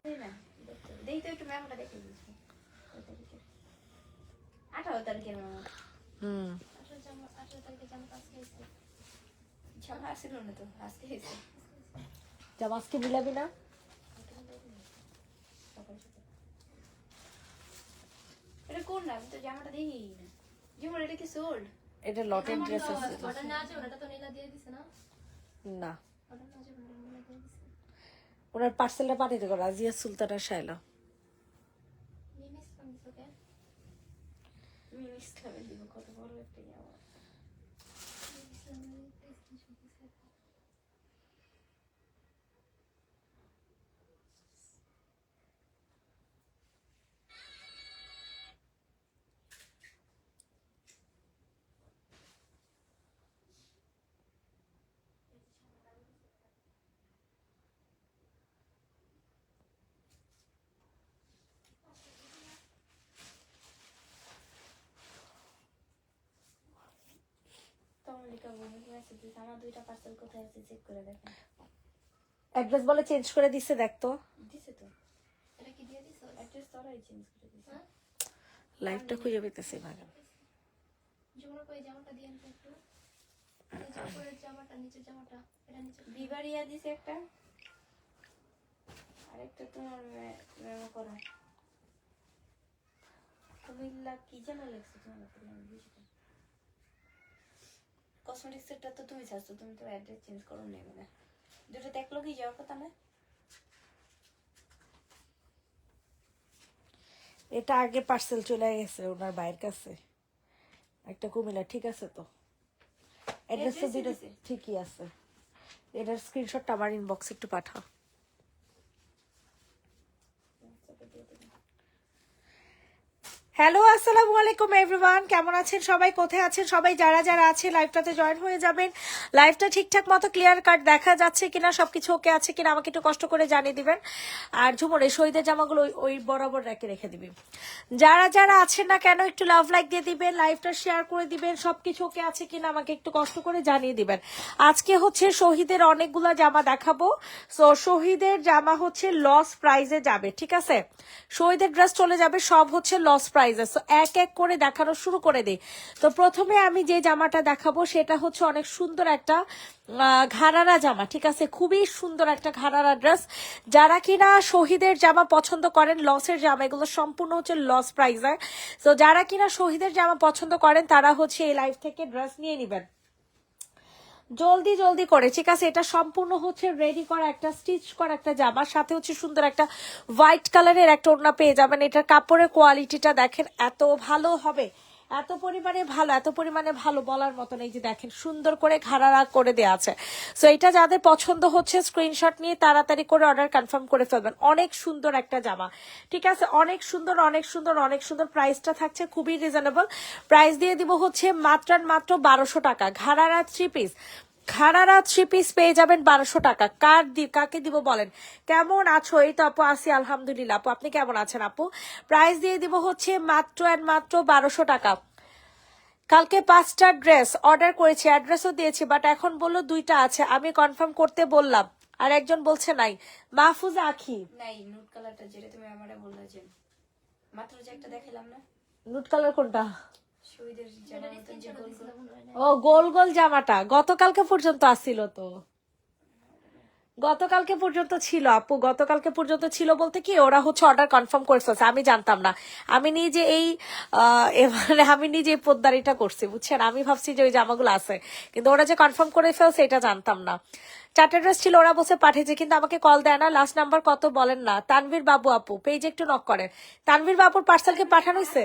দেই তো একটু ম্যামটা দেখে দিচ্ছি 18 তারিখের ম্যাম 18 তারিখে জামা আজকে এসেছে জামা আসছিল না তো আজকে এসেছে জামা আজকে মিলাবি না এটা কোন না তো জামাটা দেখি না যেমন এটা কি সোল্ড এটা লটের ড্রেস আছে অর্ডার না আছে ওটা তো নীলা দিয়ে দিছে না না অর্ডার না আছে ওটা নীলা দিয়ে দিছে ওনার পার্সেলটা পাঠিয়ে দেবো রাজিয়া সুলতানা শাইলা মিমিস কমছে ওকে মিমিস খাবে দিব কত বড় একটা জামা আমার দুইটা পার্সেল কোথায় আছে চেক করে দেখেন অ্যাড্রেস বলে চেঞ্জ করে দিছে দেখ তো দিছে তো এটা কি দিয়ে দিছো অ্যাড্রেস তো ওরাই চেঞ্জ করে দিছে লাইভটা খুঁজে পেতেছি না জীবন কই জামাটা দিয়ে আনতে একটু নিচে উপরের জামাটা নিচের জামাটা এটা নিচে বিবারিয়া দিছে একটা আরেকটা তোমার মেমো করা তুমি কি জানা লেখছো তোমার আমি বুঝি কসমেটিক্সটা তো তুমি চাচ্ছো তুমি তো অ্যাড্রেস চেঞ্জ করো না মানে দুটো তো এক লোকই যাওয়ার কথা না এটা আগে পার্সেল চলে গেছে ওনার ভাইয়ের কাছে একটা কুমিল্লা ঠিক আছে তো অ্যাড্রেস তো দুটো ঠিকই আছে এটার স্ক্রিনশটটা আমার ইনবক্সে একটু পাঠাও হ্যালো আসসালামু আলাইকুম এভরিওয়ান কেমন আছেন সবাই কোথায় আছেন সবাই যারা যারা আছে লাইভটাতে জয়েন হয়ে যাবেন লাইভটা ঠিকঠাক মতো ক্লিয়ার কাট দেখা যাচ্ছে কিনা সবকিছু ওকে আছে কিনা আমাকে একটু কষ্ট করে জানিয়ে দিবেন আর ঝুমুর এই শহীদের জামাগুলো ওই বরাবর রেখে দিবি যারা যারা আছেন না কেন একটু লাভ লাইক দিয়ে দিবেন লাইভটা শেয়ার করে দিবেন সবকিছু ওকে আছে কিনা আমাকে একটু কষ্ট করে জানিয়ে দিবেন আজকে হচ্ছে শহীদের অনেকগুলা জামা দেখাবো সো শহীদের জামা হচ্ছে লস প্রাইজে যাবে ঠিক আছে শহীদের ড্রেস চলে যাবে সব হচ্ছে লস প্রাইজে সো এক এক করে দেখানো শুরু করে দিই তো প্রথমে আমি যে জামাটা দেখাবো সেটা হচ্ছে অনেক সুন্দর একটা ঘাড়ারা জামা ঠিক আছে খুবই সুন্দর একটা ঘাড়ারা ড্রেস যারা কিনা শহীদের জামা পছন্দ করেন লসের জামা এগুলো সম্পূর্ণ হচ্ছে লস প্রাইজে তো যারা কিনা শহীদের জামা পছন্দ করেন তারা হচ্ছে এই লাইভ থেকে ড্রেস নিয়ে নেবেন জলদি জলদি করে ঠিক আছে এটা সম্পূর্ণ হচ্ছে রেডি করা একটা স্টিচ করা একটা জামার সাথে হচ্ছে সুন্দর একটা হোয়াইট কালারের একটা ওড়না পেয়ে যাবেন এটার কাপড়ের কোয়ালিটিটা দেখেন এত ভালো হবে এত পরিমাণে ভালো বলার মতন এই যে দেখেন সুন্দর করে ঘাড়ারা করে দেওয়া আছে সো এটা যাদের পছন্দ হচ্ছে স্ক্রিনশট নিয়ে তাড়াতাড়ি করে অর্ডার কনফার্ম করে ফেলবেন অনেক সুন্দর একটা জামা ঠিক আছে অনেক সুন্দর প্রাইসটা থাকছে খুবই রিজনেবল প্রাইস দিয়ে দিব হচ্ছে মাত্র 1200 টাকা ঘাড়ারা 3 পিস ঘাড়ারা 3 পিস পেয়ে যাবেন 1200 টাকা কাকে দিব বলেন কেমন আছো এই তো আপু আসি আলহামদুলিল্লাহ আপু আপনি কেমন আছেন আপু প্রাইস দিয়ে দিব হচ্ছে মাত্র 1200 টাকা কালকে 5টা ড্রেস অর্ডার করেছি অ্যাড্রেসও দিয়েছি বাট এখন বললো 2টা আছে আমি কনফার্ম করতে বললাম আর একজন বলছে নাই মাহফুজা আখি নাই নুট কালারটা যেটা তুমি আমারে বললা যে মাত্র যে একটা দেখালাম না নুট কালার কোনটা শহীদের জামা মতন যে গোল ও গোল গোল জামাটা গতকালকে পর্যন্ত আসছিল তো গতকালকে পর্যন্ত ছিল আপু গতকালকে পর্যন্ত ছিল বলতে কি ওরা হচ্ছে অর্ডার কনফার্ম করে ফেলছে আমি জানতাম না আমি নিজে এবারে আমি নিজে পোদ্দারিটা করছি বুঝছেন আমি ভাবছি যে ওই জামাগুলো আছে কিন্তু ওরা যে কনফার্ম করে ফেলছে এটা জানতাম না 4টা ড্রেস ছিল ওরা বসে পাঠিয়েছে কিন্তু আমাকে কল দেয় না লাস্ট নাম্বার কত বলেন না তানভীর বাবু আপু পেজে একটু নক করেন তানভীর বাবুর পার্সেলকে পাঠানো হয়েছে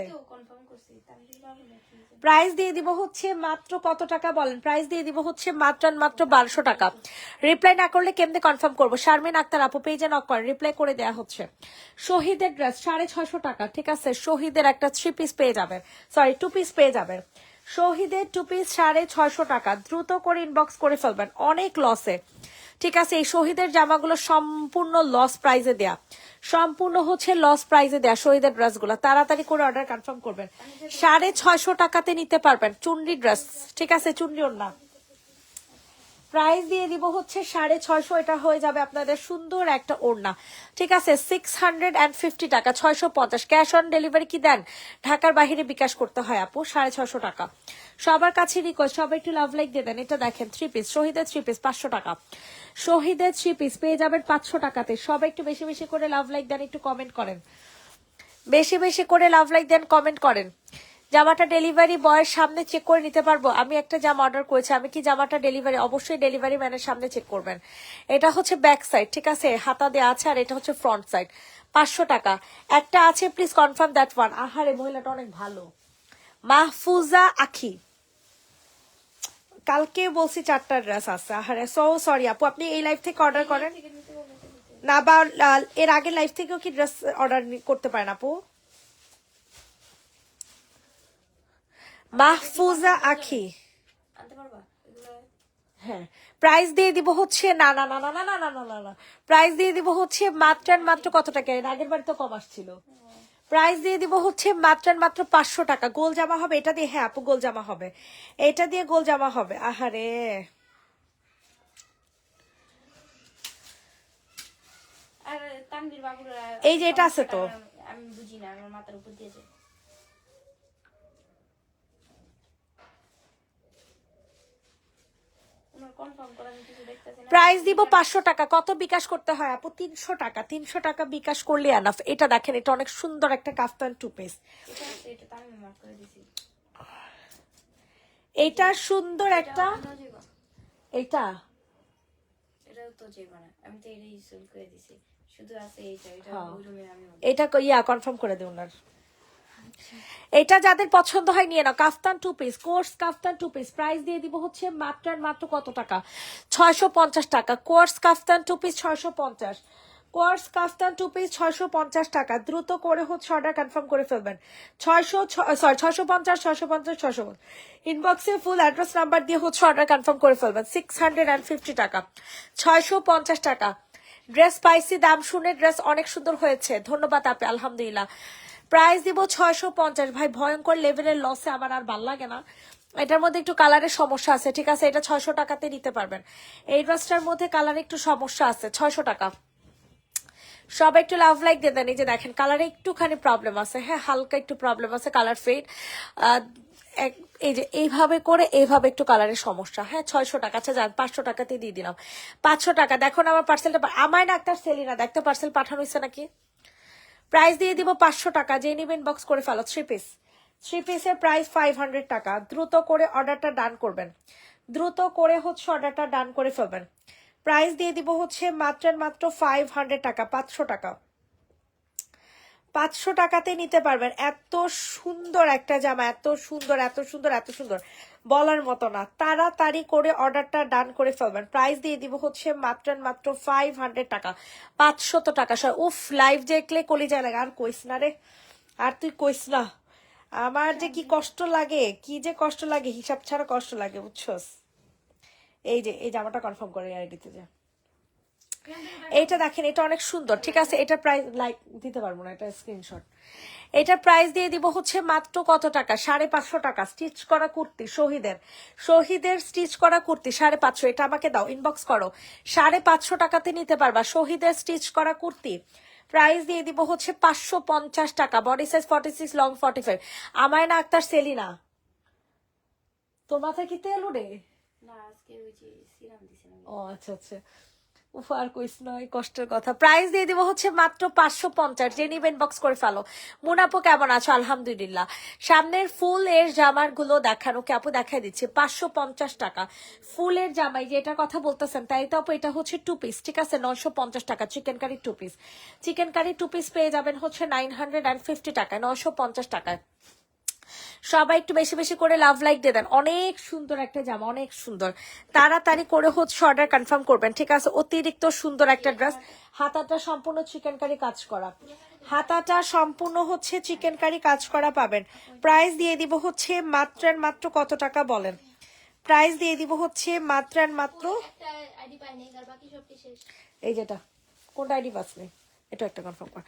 প্রাইস দিয়ে দিব হচ্ছে মাত্র কত টাকা বলেন প্রাইস দিয়ে দিব হচ্ছে মাত্র 1200 টাকা রিপ্লাই না করলে কেমনে কনফার্ম করবো শারমিন আক্তার আপু পেজে নক করেন রিপ্লাই করে দেওয়া হচ্ছে শহীদের ড্রেস 650 টাকা ঠিক আছে শহীদের একটা 3 পিস পেয়ে যাবেন সরি 2 পিস পেয়ে যাবেন শহীদের 2 পিস 650 টাকা দ্রুত করে ইনবক্স করে ফেলবেন অনেক লসে ঠিক আছে এই শহীদের জামাগুলো সম্পূর্ণ লস প্রাইজে দেয়া সম্পূর্ণ হচ্ছে লস প্রাইজে দেয়া শহীদের ড্রেসগুলো তাড়াতাড়ি করে অর্ডার কনফার্ম করবেন 650 টাকাতে নিতে পারবেন চুনরি ড্রেস ঠিক আছে চুনরি ওড়না প্রাইস দিয়ে দিব হচ্ছে 650, এটা হয়ে যাবে আপনাদের সুন্দর একটা ওড়না, ঠিক আছে 650 টাকা, 650। ক্যাশ অন ডেলিভারি কি দেন? ঢাকার বাইরে বিকাশ করতে হয় আপু, 650 টাকা। সবার কাছে রিকোয়েস্ট, সবাই একটু লাভ লাইক দিয়ে দেন। এটা দেখেন 3 পিস, শহীদের 3 পিস 500 টাকা, শহীদের 3 পিস পেয়ে যাবেন 500 টাকাতে। সবাই একটু বেশি বেশি করে লাভ লাইক দেন, একটু কমেন্ট করেন, বেশি বেশি করে লাভ লাইক দেন, কমেন্ট করেন। জামাটা ডেলিভারি বয়ের সামনে চেক করে নিতে পারবো? আমি একটা জামা অর্ডার করেছি, আমি কি জামাটা ডেলিভারি, অবশ্যই ডেলিভারি ম্যানের সামনে চেক করবেন। এটা হচ্ছে ব্যাক সাইড, ঠিক আছে, হাতা দেওয়া আছে, আর এটা হচ্ছে ফ্রন্ট সাইড, 500 টাকা। একটা আছে, প্লিজ কনফার্ম দ্যাট ওয়ান। আহারে মহিলাটা অনেক ভালো, মাহফুজা আখি। কালকে বলছি 4টা ড্রেস আছে, আহারে সো সরি আপু, আপনি এই লাইভ থেকে অর্ডার করেন থেকে নিতে বললে তো দিতে। না, বা এর আগের লাইভ থেকেও কি ড্রেস অর্ডার করতে পারেন আপু? মাহফুজা আখি, আনতে পারবা এগুলো? হ্যাঁ। প্রাইস দিয়ে দিব হচ্ছে না না না না না না না না না না, প্রাইস দিয়ে দিব হচ্ছে মাত্র and মাত্র কত টাকা? এর আগের বার তো কম আসছিল। প্রাইস দিয়ে দিব হচ্ছে মাত্র and মাত্র 500 টাকা। গোল জামা হবে এটা দিয়ে, হ্যাঁ আপু গোল জামা হবে, এটা দিয়ে গোল জামা হবে। আহারে আর তানভীর বাবুর এই যে এটা আছে তো, আমি বুঝি না, আমার মাথার উপর দিয়ে যায়। ওনার কনফার্ম করা আমি কিছু দেখতেছি না। প্রাইস দিব 500 টাকা। কত বিকাশ করতে হয় আপু? 300 টাকা, 300 টাকা বিকাশ করলে এনাফ। এটা দেখেন, এটা অনেক সুন্দর একটা কাফতান 2 পিস, এটা আছে, এটা তানভীর মার্ক করে দিছি। এটা সুন্দর একটা, এটাও যাইবা? এটা এটাও তো যাইবা না, আমি তো এটাই সেল করে দিছি। শুধু আছে এইটা, এটা হ্যাঁ। ওই রুমে আমি এটা ইয়া কনফার্ম করে দিন ওনার। এটা যাদের পছন্দ হয় নিয়ে নাও। কাফতান 2 পিস, কোর্স কাফতান 2 পিস, প্রাইস দিয়ে দিব হচ্ছে মাত্র আর মাত্র কত টাকা? 650 টাকা। কোর্স কাফতান 2 পিস 650, কোর্স কাফতান 2 পিস 650 টাকা। দ্রুত করে হচ্ছে অর্ডার কনফার্ম করে ফেলবেন। 650 650 650। ইনবক্সে ফুল অ্যাড্রেস নাম্বার দিয়ে হচ্ছে অর্ডার কনফার্ম করে ফেলবেন। 650 টাকা, 650 টাকা। ড্রেস পাইছি, দাম শুনে ড্রেস অনেক সুন্দর হয়েছে, ধন্যবাদ আপনি, আলহামদুলিল্লাহ। প্রাইস দিব 650। ভাই ভয়ঙ্কর লেভেলের লসে আমার আর ভাল লাগে না, এটার মধ্যে একটু কালারের সমস্যা আছে, ঠিক আছে, এটা 600 টাকাতে নিতে পারবেন। এই ড্রেসটার মধ্যে কালারে একটু সমস্যা আছে, 600 টাকা। সবাই একটু লাভ লাইক দিয়ে দেন। এই যে দেখেন কালারে একটুখানি প্রবলেম আছে, হ্যাঁ হালকা একটু প্রবলেম আছে, কালার ফেড। এই যে এইভাবে করে এইভাবে একটু কালারের সমস্যা, হ্যাঁ 600 টাকা। আচ্ছা যান 500 টাকাতে দিয়ে দিলাম, 500 টাকা। দেখো না আমার পার্সেলটা, আমায় না একটা সেলিনা দেখতে পার্সেল পাঠানো হয়েছে নাকি। প্রাইস দিয়ে দিব 500 টাকা, যে নিবেন বক্স করে ফেলো। 3 পিস, 3 পিসের প্রাইস 500 টাকা। দ্রুত করে অর্ডারটা ডান করবেন, দ্রুত করে হচ্ছে অর্ডারটা ডান করে ফেলবেন। প্রাইস দিয়ে দিব হচ্ছে মাত্র মাত্র 500 টাকা, 500 টাকা, 500 টাকাতে নিতে পারবেন। এত সুন্দর একটা জামা, এত সুন্দর এত সুন্দর এত সুন্দর, বলার মতো না। তাড়াতাড়ি করে অর্ডারটা ডান করে ফেলবেন। প্রাইস দিয়ে দিব হচ্ছে মাত্র মাত্র 500 টাকা, 500 টাকা। উফ লাইভ দেখলে কলিজা লাগে, আর কইস না রে, আর তুই কইস না। আমার যে কি কষ্ট লাগে, কি যে কষ্ট লাগে, হিসাব ছাড়া কষ্ট লাগে, বুঝছস। এই যে এই জামাটা কনফার্ম করে আইডিতে যা। এইটা দেখেন, এটা অনেক সুন্দর, ঠিক আছে। এটা প্রাইস লাইক দিতে পারবো না, এটা স্ক্রিনশট। এটা প্রাইস দিয়ে দিব হচ্ছে মাত্র কত টাকা? 550 টাকা। স্টিচ করা কুর্তি, শহীদের, শহীদের স্টিচ করা কুর্তি 550। এটা আমাকে দাও, ইনবক্স করো। 550 টাকাতে নিতে পারবা শহীদের স্টিচ করা কুর্তি। প্রাইস দিয়ে দিব হচ্ছে 550 টাকা। Body size 46, long 45। আমায় না আক্তার সেলিনা, তোর মাথায় কি তেল উঠে? না, আজকে ওই যে সিরাম দিছি না। ও আচ্ছা আচ্ছা, উফ আর কইস নয়, কষ্টের কথা। প্রাইস দিয়ে দিব হচ্ছে মাত্র 550, যে নিবেন বক্স করে ফেলো। মুনাপু কেমন আছো? আলহামদুলিল্লাহ। সামনের ফুল এর জামার গুলো দেখানো কে আপু? দেখাই দিচ্ছে 550 টাকা ফুলের জামাই, যে এটা কথা বলতেছেন তাই তো আপু। এটা হচ্ছে 2 পিস, ঠিক আছে, 950 টাকা। Chicken curry 2 piece, chicken curry 2 piece পেয়ে যাবেন হচ্ছে 950 টাকায়, 950 টাকায়। সবাই একটু বেশি বেশি করে লাভ লাইক দিয়ে দেন। অনেক সুন্দর একটা জামা, অনেক সুন্দর। তাড়াতাড়ি করে হচ্ছে অর্ডার কনফার্ম করবেন, ঠিক আছে। অতিরিক্ত সুন্দর একটা ড্রেস। হাতাটা সম্পূর্ণ চিকেন কারি কাজ করা, হাতাটা সম্পূর্ণ হচ্ছে চিকেন কারি কাজ করা পাবেন। প্রাইস দিয়ে দিব হচ্ছে মাত্র মাত্র কত টাকা বলেন? প্রাইস দিয়ে দিব হচ্ছে মাত্র মাত্র, একটা আইডি পাইনি, আর বাকি সবটি শেষ। এই যেটা কোনটা আইডি পাস নেই, এটা একটা কনফার্ম কর।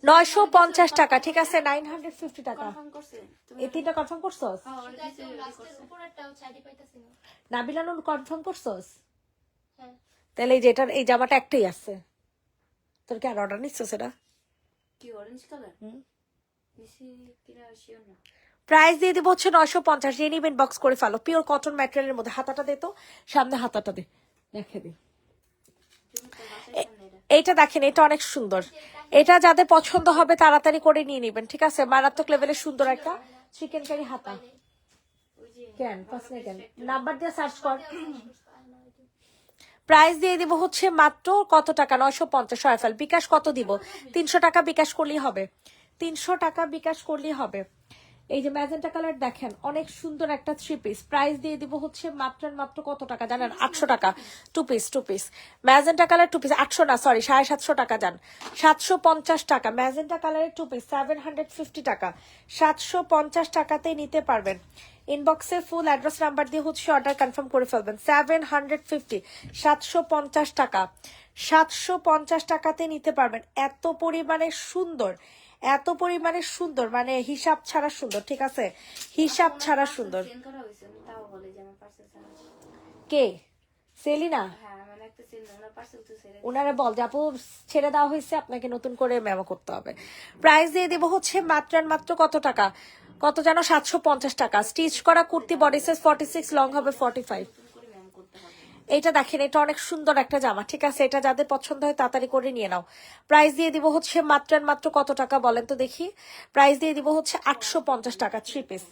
950 টাকা, ঠিক আছে, 950 টাকা। কনফার্ম করছে তুমি? এই তিনটা কনফার্ম করছস? হ্যাঁ, অলরেডি সেল করছে। নাবিলানুর কনফার্ম করছস? হ্যাঁ তাহলে এই যে এটার এই জামাটা একটাই আছে, তোর কি আর অর্ডার নিচ্ছ সেটা? কি অরেঞ্জ কালার বেশি কিনা শিওর না। প্রাইস দিয়ে দিব হচ্ছে 950, যে নিবেন বক্স করে ফেলো, পিওর কটন ম্যাটেরিয়ালের মধ্যে। হাতাটা দে তো, সামনে হাতাটা দে, দেখে দে। এইটা দেখেন, এটা অনেক সুন্দর, এটা যাদের পছন্দ হবে তাড়াতাড়ি করে নিয়ে নিবেন, ঠিক আছে? মারাত্মক লেভেলের সুন্দর একটা চিকেন কারি হাতা। কেন পাস না কেন, নাম্বার দিয়ে সার্চ কর। প্রাইস দিয়ে দিব হচ্ছে মাত্র কত টাকা? 950। সয়ফাল বিকাশ কত দিব? 300 টাকা বিকাশ করলেই হবে, 300 টাকা বিকাশ করলেই হবে। এই যে ম্যাজেন্টা কালার দেখেন, অনেক সুন্দর একটা 3 পিস। প্রাইস দিয়ে দিব হচ্ছে মাত্র মাত্র কত টাকা জানেন? 800 টাকা 2 piece. 2 piece magenta colour 2 piece, 800 না সরি 750 টাকা যান, 750 টাকা ম্যাজেন্টা কালারের 2 পিস, 750 টাকা, 750 টাকাতে নিতে পারবেন। ইনবক্সে ফুল অ্যাড্রেস নাম্বার দিয়ে হচ্ছে অর্ডার কনফার্ম করে ফেলবেন। 750, 750 টাকা, 750 টাকাতে নিতে পারবেন। এত পরিমাণে সুন্দর, এত পরিমাণে সুন্দর, মানে হিসাব ছাড়া সুন্দর, ঠিক আছে? হিসাব ছাড়া সুন্দর। সেল করা হয়েছে, আমি তাও বলে যে আমার পার্সেল ছাড়া আছে। কে? সেলিনা? হ্যাঁ মানে একটা সেল না, ওনার পার্সেল তো সেল। ওনারা বল যে আপু ছেড়ে দেওয়া হয়েছে, আপনাকে নতুন করে মেমো করতে হবে। প্রাইস দিয়ে দিব হচ্ছে মাত্র মাত্র কত টাকা, কত জানো? 750 টাকা। স্টিচ করা কুর্তি, বডি সাইজ 46, লং হবে 45। করে ম্যাম করতে হবে। এটা দেখেন, এটা অনেক সুন্দর একটা জামা, ঠিক আছে? এটা যাদের পছন্দ হয় তাড়াতাড়ি করে নিয়ে নাও। প্রাইস দিয়ে দিব হচ্ছে মাত্র মাত্র কত টাকা বলেন তো দেখি? প্রাইস দিয়ে দিব হচ্ছে 850 টাকা। 3 পিস,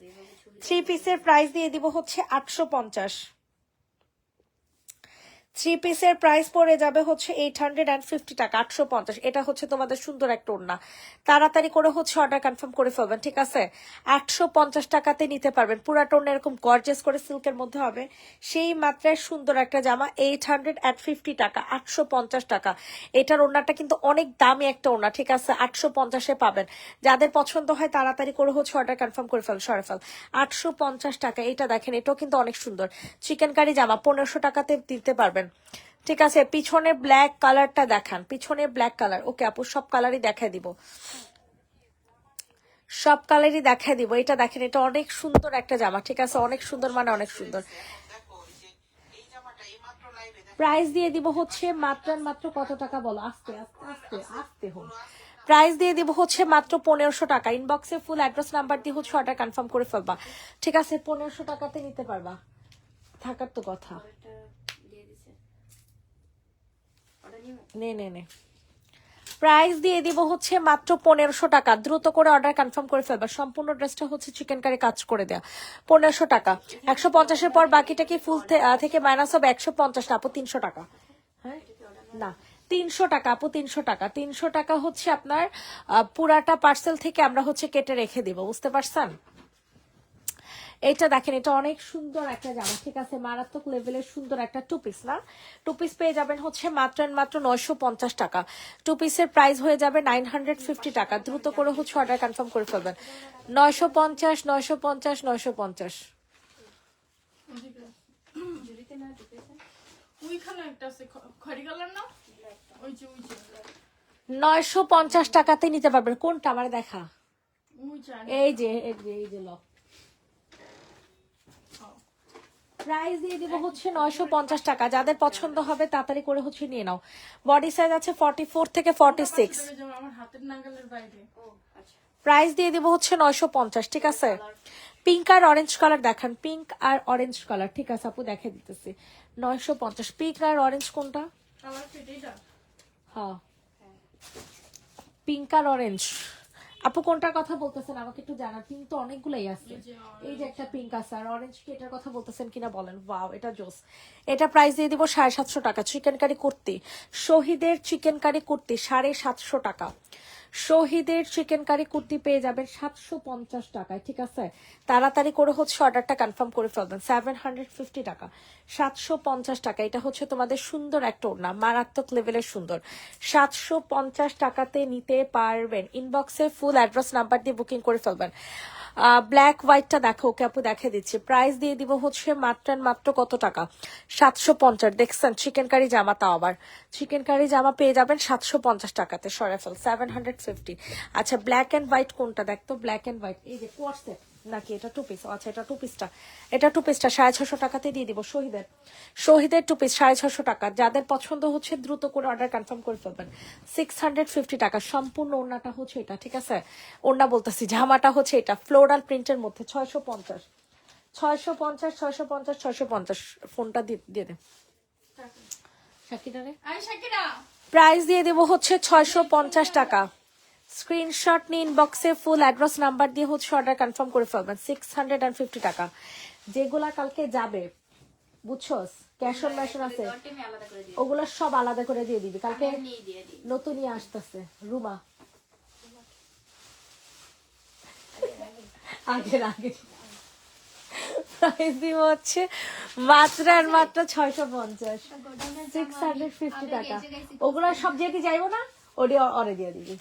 3 পিসের প্রাইস দিয়ে দিব হচ্ছে 850। 3 পিসের প্রাইস পড়ে যাবে হচ্ছে 850 টাকা, 850। এটা হচ্ছে তোমাদের সুন্দর একটা ওড়না, তাড়াতাড়ি করে হচ্ছে অর্ডার কনফার্ম করে ফেলবেন, ঠিক আছে? 850 টাকাতে নিতে পারবেন। পুরাটা ওড়না এরকম গর্জিয়াস করে সিল্কের মধ্যে হবে, সেই মাত্রায় সুন্দর একটা জামা। 850 টাকা, 850 টাকা। এটার ওড়নাটা কিন্তু অনেক দামি একটা ওড়না, ঠিক আছে? 850-এ পাবেন। যাদের পছন্দ হয় তাড়াতাড়ি করে হচ্ছে অর্ডার কনফার্ম করে ফেল, সরে ফেল। 850 টাকা। এটা দেখেন, এটাও কিন্তু অনেক সুন্দর চিকেন কারি জামা, 1500 টাকাতে দিতে পারবেন, ঠিক আছে? পিছনের ব্ল্যাক কালারটা দেখান, পিছনের ব্ল্যাক কালার। ওকে আপু, সব কালারই দেখাই দিব, সব কালারই দেখাই দিব। এটা দেখেন, এটা অনেক সুন্দর একটা জামা, ঠিক আছে? অনেক সুন্দর, মানে অনেক সুন্দর। প্রাইস দিয়ে দিব হচ্ছে মাত্র মাত্র কত টাকা বলো? আস্তে আস্তে আস্তে আস্তে হোক। প্রাইস দিয়ে দিব হচ্ছে মাত্র 1500 টাকা। ইনবক্সে ফুল অ্যাড্রেস নাম্বার দিয়ে হচ্ছে অর্ডার কনফার্ম করে ফেলবা, ঠিক আছে? 1500 টাকাতে নিতে পারবা, থাকার তো কথা। নে নে নে। প্রাইস দিয়ে দিব হচ্ছে মাত্র 1500 টাকা। দ্রুত করে অর্ডার কনফার্ম করে ফেলবা। সম্পূর্ণ ড্রেসটা হচ্ছে চিকেন কারি কাজ করে দেয়া, 1500 টাকা। 150-এর পর বাকিটা কি ফুল থেকে মাইনাস হবে 150 আপু 300 টাকা। হ্যাঁ না, 300 টাকা আপু, 300 টাকা। 300 টাকা হচ্ছে আপনার পুরাটা পার্সেল থেকে আমরা হচ্ছে কেটে রেখে দিব, বুঝতে পারছেন? এটা দেখেন, এটা অনেক সুন্দর একটা জামা, ঠিক আছে? মারাত্মক লেভেলের সুন্দর একটা 2 পিস না, 2 পিস পেয়ে যাবেন হচ্ছে মাত্র মাত্র 950 টাকা। 2 পিসের প্রাইস হয়ে যাবে 950 টাকা। দ্রুত করে হচ্ছে অর্ডার কনফার্ম করে ফেলবেন। 950, 950, 950। ওইখানে একটা আছে খয়রি কালার না, ওই যে 950 টাকাতে নিতে পারবেন। কোনটা আমার দেখা? ওই জানি। এই যে এই যে লক। প্রাইস দিয়ে দিব হচ্ছে 950 টাকা। যাদের পছন্দ হবে তাড়াতাড়ি করে হচ্ছে নিয়ে নাও। বডি সাইজ আছে 44 থেকে 46। আমার হাতের নাগালের বাইরে। প্রাইস দিয়ে দিব হচ্ছে 950, ঠিক আছে? পিঙ্ক আর অরেঞ্জ কালার দেখান, পিঙ্ক আর অরেঞ্জ কালার, ঠিক আছে আপু? দেখে দিতেছি 950। পিঙ্ক আর অরেঞ্জ কোনটা? কালার ফিটেটা। হ্যাঁ, পিঙ্ক আর অরেঞ্জ। আপু কোনটার কথা বলতেছেন আমাকে একটু জানান। পিঙ্ক তো অনেকগুলাই আছে, এই যে একটা পিঙ্ক আছে। আর অরেঞ্জ কি এটার কথা বলতেছেন কিনা বলেন। ওয়াও, এটা জোস। এটা প্রাইস দিয়ে দিব 750 টাকা। চিকেন কারি কুর্তি, শহীদের চিকেন কারি কুর্তি 750 টাকা। শহীদের চিকেন কারি কুর্তি পেয়ে যাবেন 750 টাকায়, ঠিক আছে? তাড়াতাড়ি করে হচ্ছে অর্ডারটা কনফার্ম করে ফেলবেন। 750 টাকা, 750 টাকা। এটা হচ্ছে তোমাদের সুন্দর একটা ওড়না, মারাত্মক লেভেলের সুন্দর। 750 টাকাতে নিতে পারবেন। ইনবক্সে ফুল অ্যাড্রেস নাম্বার দিয়ে বুকিং করে ফেলবেন। ব্ল্যাক হোয়াইটটা দেখো, ওকে আপু দেখে দিচ্ছি। প্রাইস দিয়ে দিব হচ্ছে মাত্র মাত্র কত টাকা? 750। দেখছেন চিকেন কারি জামা, তাও আবার চিকেন কারি জামা পেয়ে যাবেন 750 টাকাতে। সরে ফেল 750। আচ্ছা, ব্ল্যাক এন্ড হোয়াইট কোনটা দেখতো? ব্ল্যাক এন্ড হোয়াইট, এই যে কোয়ার সেট, নাকি এটা টু পিস? আচ্ছা এটা টু পিসটা, এটা টু পিসটা 650 টাকাতে দিয়ে দিব। শহীদের টু পিস 650 টাকা। যাদের পছন্দ হচ্ছে দ্রুত করে অর্ডার কনফার্ম করে ফেলবেন। 650 টাকা সম্পূর্ণ। ওড়নাটা হচ্ছে এটা, ঠিক আছে? ওড়না বলতেছি, জামাটা হচ্ছে এটা ফ্লোরাল প্রিন্টের মধ্যে 650। ফোনটা দিয়ে দে শাকিরারে। প্রাইস দিয়ে দেবো হচ্ছে 650 টাকা। স্ক্রিনশট নিন, বক্সে ফুল অ্যাড্রেস নাম্বার দিয়ে হচ্ছে অর্ডার কনফার্ম করে ফেলবেন। 650 টাকা। যেগুলা কালকে যাবে বুঝছস, ক্যাশ অন মেশন আছে, ওগুলো সব আলাদা করে দিয়ে দিবি। কালকে নতুনই আসতেছে রুমা, আগের প্রাইস দিব হচ্ছে মাত্র আর মাত্র 650। 650 টাকা। ওগুলো সব যেতে যাইবো না, ওটি অরে দিয়ে দিবি।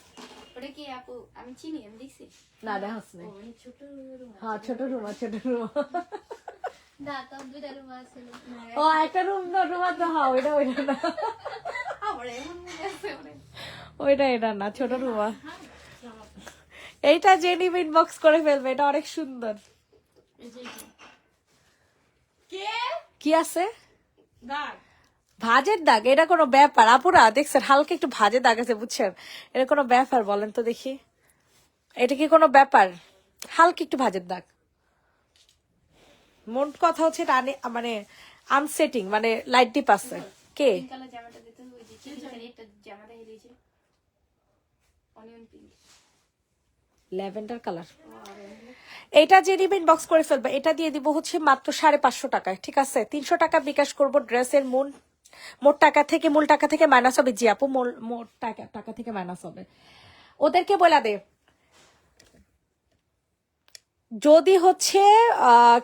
ওটা কি আপু আমি চিনি, আমি দেখছি। না দেখাস না। ছোট রুমা। হ্যাঁ ছোট রুমা। না তো দুইটা রুমা ছিল। ও একটা রুমা তো হ্যাঁ, ওইটা না। আমার এমন মনে আছে ওইটা এটা না, ছোট রুমা। এইটা জেনি ইনবক্স করে ফেলবে, এটা অনেক সুন্দর। কি আছে? ভাজের দাগ? এটা কোনো ব্যাপার? আপুরা দেখছেন হালকা একটু ভাজের দাগ আছে, বুঝছেন? এটা কোনো ব্যাপার বলেন তো দেখি? এটা কি কোনো ব্যাপার? হালকা একটু ভাজের দাগ। মন কথা হচ্ছে এটা মানে আনসেটিং, মানে লাইট ডিপ আছে। কে জামাটা দিতে ওই যে এটা জামাটা হেলিছে অনিয়ন পিঙ্ক ল্যাভেন্ডার কালার। এটা যে নিবেন বক্স করে ফেলবে। এটা দিয়ে দিব হচ্ছে মাত্র 550 টাকায়, ঠিক আছে? 300 টাকা বিকাশ করবো। ড্রেসের মোট টাকা থেকে মূল টাকা থেকে মাইনাস হবে। জি আপু, মোট টাকা থেকে মাইনাস হবে। ওদেরকে বলা দে যদি হচ্ছে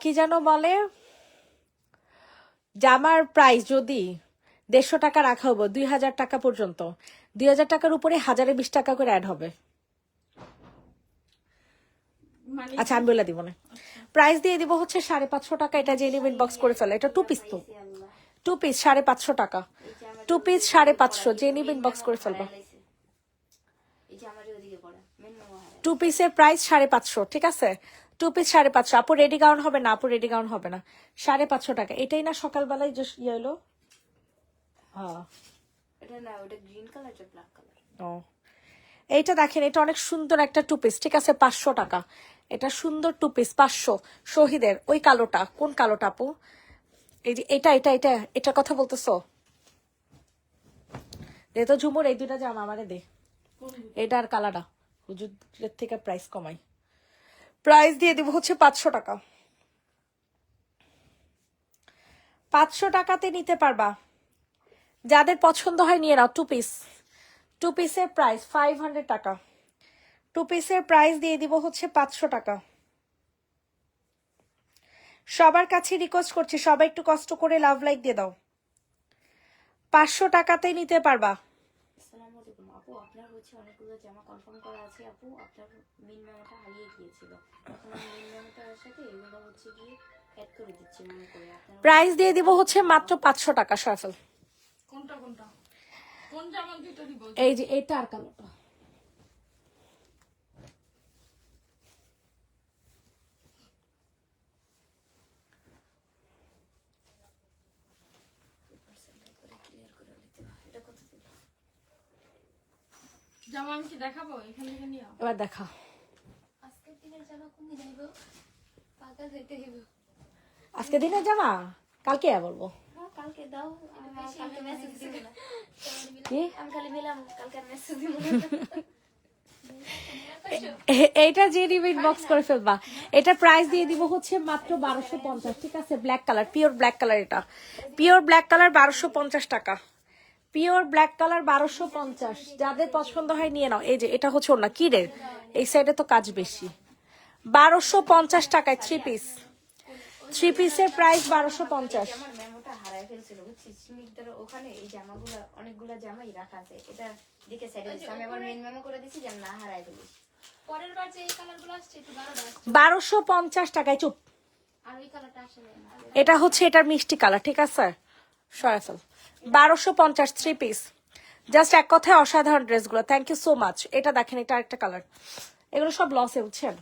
কি যেন বলে, জামার প্রাইস যদি 150 টাকা রাখা হবে 2000 টাকা পর্যন্ত, 2000 টাকার উপরে 1020 টাকা করে অ্যাড হবে। আচ্ছা আমি বলে দিব না। প্রাইস দিয়ে দিব হচ্ছে 550 টাকা। এটা যে নিবেন বক্স করে ফেলে। এটা টু পিস, তো টু পিস 550 টাকা। টু পিস 550, যে নিবেন বক্স করে ফেলবো। টু পিসের প্রাইস 550, ঠিক আছে? Two piece 550। আপু রেডি গাউন হবে না? আপু রেডি গাউন হবে না। 550 টাকা। এটাই না সকালবেলায় যে ইয়ে হলো? হ্যাঁ এটা না, ওটা গ্রিন কালার, এটা ব্ল্যাক কালার। ও এইটা দেখেন, এটা অনেক সুন্দর একটা টু পিস, ঠিক আছে? 500 টাকা। এটা সুন্দর টু পিস 500। শহীদের ওই কালোটা, কোন কালোটা আপু? এই যে এটার কথা বলতেছো? দে তো ঝুমুর, এই দুইটা জামা আমারে দে। এটা আর কালাটা হুজুরের থেকে প্রাইস কমাই। প্রাইস দিয়ে দিব হচ্ছে 500 টাকা। 500 টাকাতে নিতে পারবা। যাদের পছন্দ হয় নিয়ে নাও। টু পিসের প্রাইস 500 টাকা। টু পিসের প্রাইস দিয়ে দিব হচ্ছে 500 টাকা। সবার কাছে রিকোয়েস্ট করছি, সবাই একটু কষ্ট করে লাভ লাইক দিয়ে দাও। 500 টাকাতেই নিতে পারবা। আসসালামু আলাইকুম আপু, আপনার হচ্ছে অনেকগুলো জামা কনফার্ম করা আছে আপু। আপনার মিন মেমোটা হারিয়ে গিয়েছিল, এখন আমি মিন মেমোটার সাথে এগুলো হচ্ছে গিয়ে অ্যাড করে দিচ্ছি মনে করে। আপনার প্রাইস দিয়ে দিব হচ্ছে মাত্র 500 টাকা। সফল কোনটা কোন জামা দুটো দিব? এই যে এটা আর কালোটা। জামা আমি কি দেখাবো? এখান থেকে নিও। এবার দেখা। আজকের দিনের জামা কোন দিন আইবো? পাকা যেতে হইব। আজকে দিনের জামা কালকে বলবো। হ্যাঁ কালকে দাও, আমি কালকে মেসেজ দিব না। কি আমি খালি মিলাম, কালকে মেসেজ দিব না। এইটা যে রিমিট বক্স করে ফেলবা। এটা প্রাইস দিয়ে দিব হচ্ছে মাত্র 1250, ঠিক আছে? Black colour, pure black colour. এটা পিওর ব্ল্যাক কালার 1250 টাকা। Pure black colour 1250। যাদের পছন্দ হয় নিয়ে নাও। এই যে এটা হচ্ছে ওনা কি রে, এই সাইডে তো কাজ বেশি। 1250 টাকায় থ্রি পিসের প্রাইস 1250। আমার মেমোটা হারায় ফেলছিল বুঝছিস, স্মিথদের ওখানে এই জামাগুলো অনেকগুলো জামাই রাখা আছে, এটা দিকে সাইডে দিছি। আমি আবার মেন মেমো করে দিছি যেন না হারায় ফেলিস। পরের বার যে এই কালারগুলো আসছে একটু 1250 টাকায়। চুপ। আর ওই কালারটা আসলে এটা হচ্ছে এটার মিষ্টি কালার, ঠিক আছে? সরাফল 1250 থ্রি পিস। জাস্ট এক কথায় অসাধারণ ড্রেসগুলো। Thank you so much. এটা দেখেন, এটা আরেকটা কালার। এগুলো সব লসে, বুঝছেন?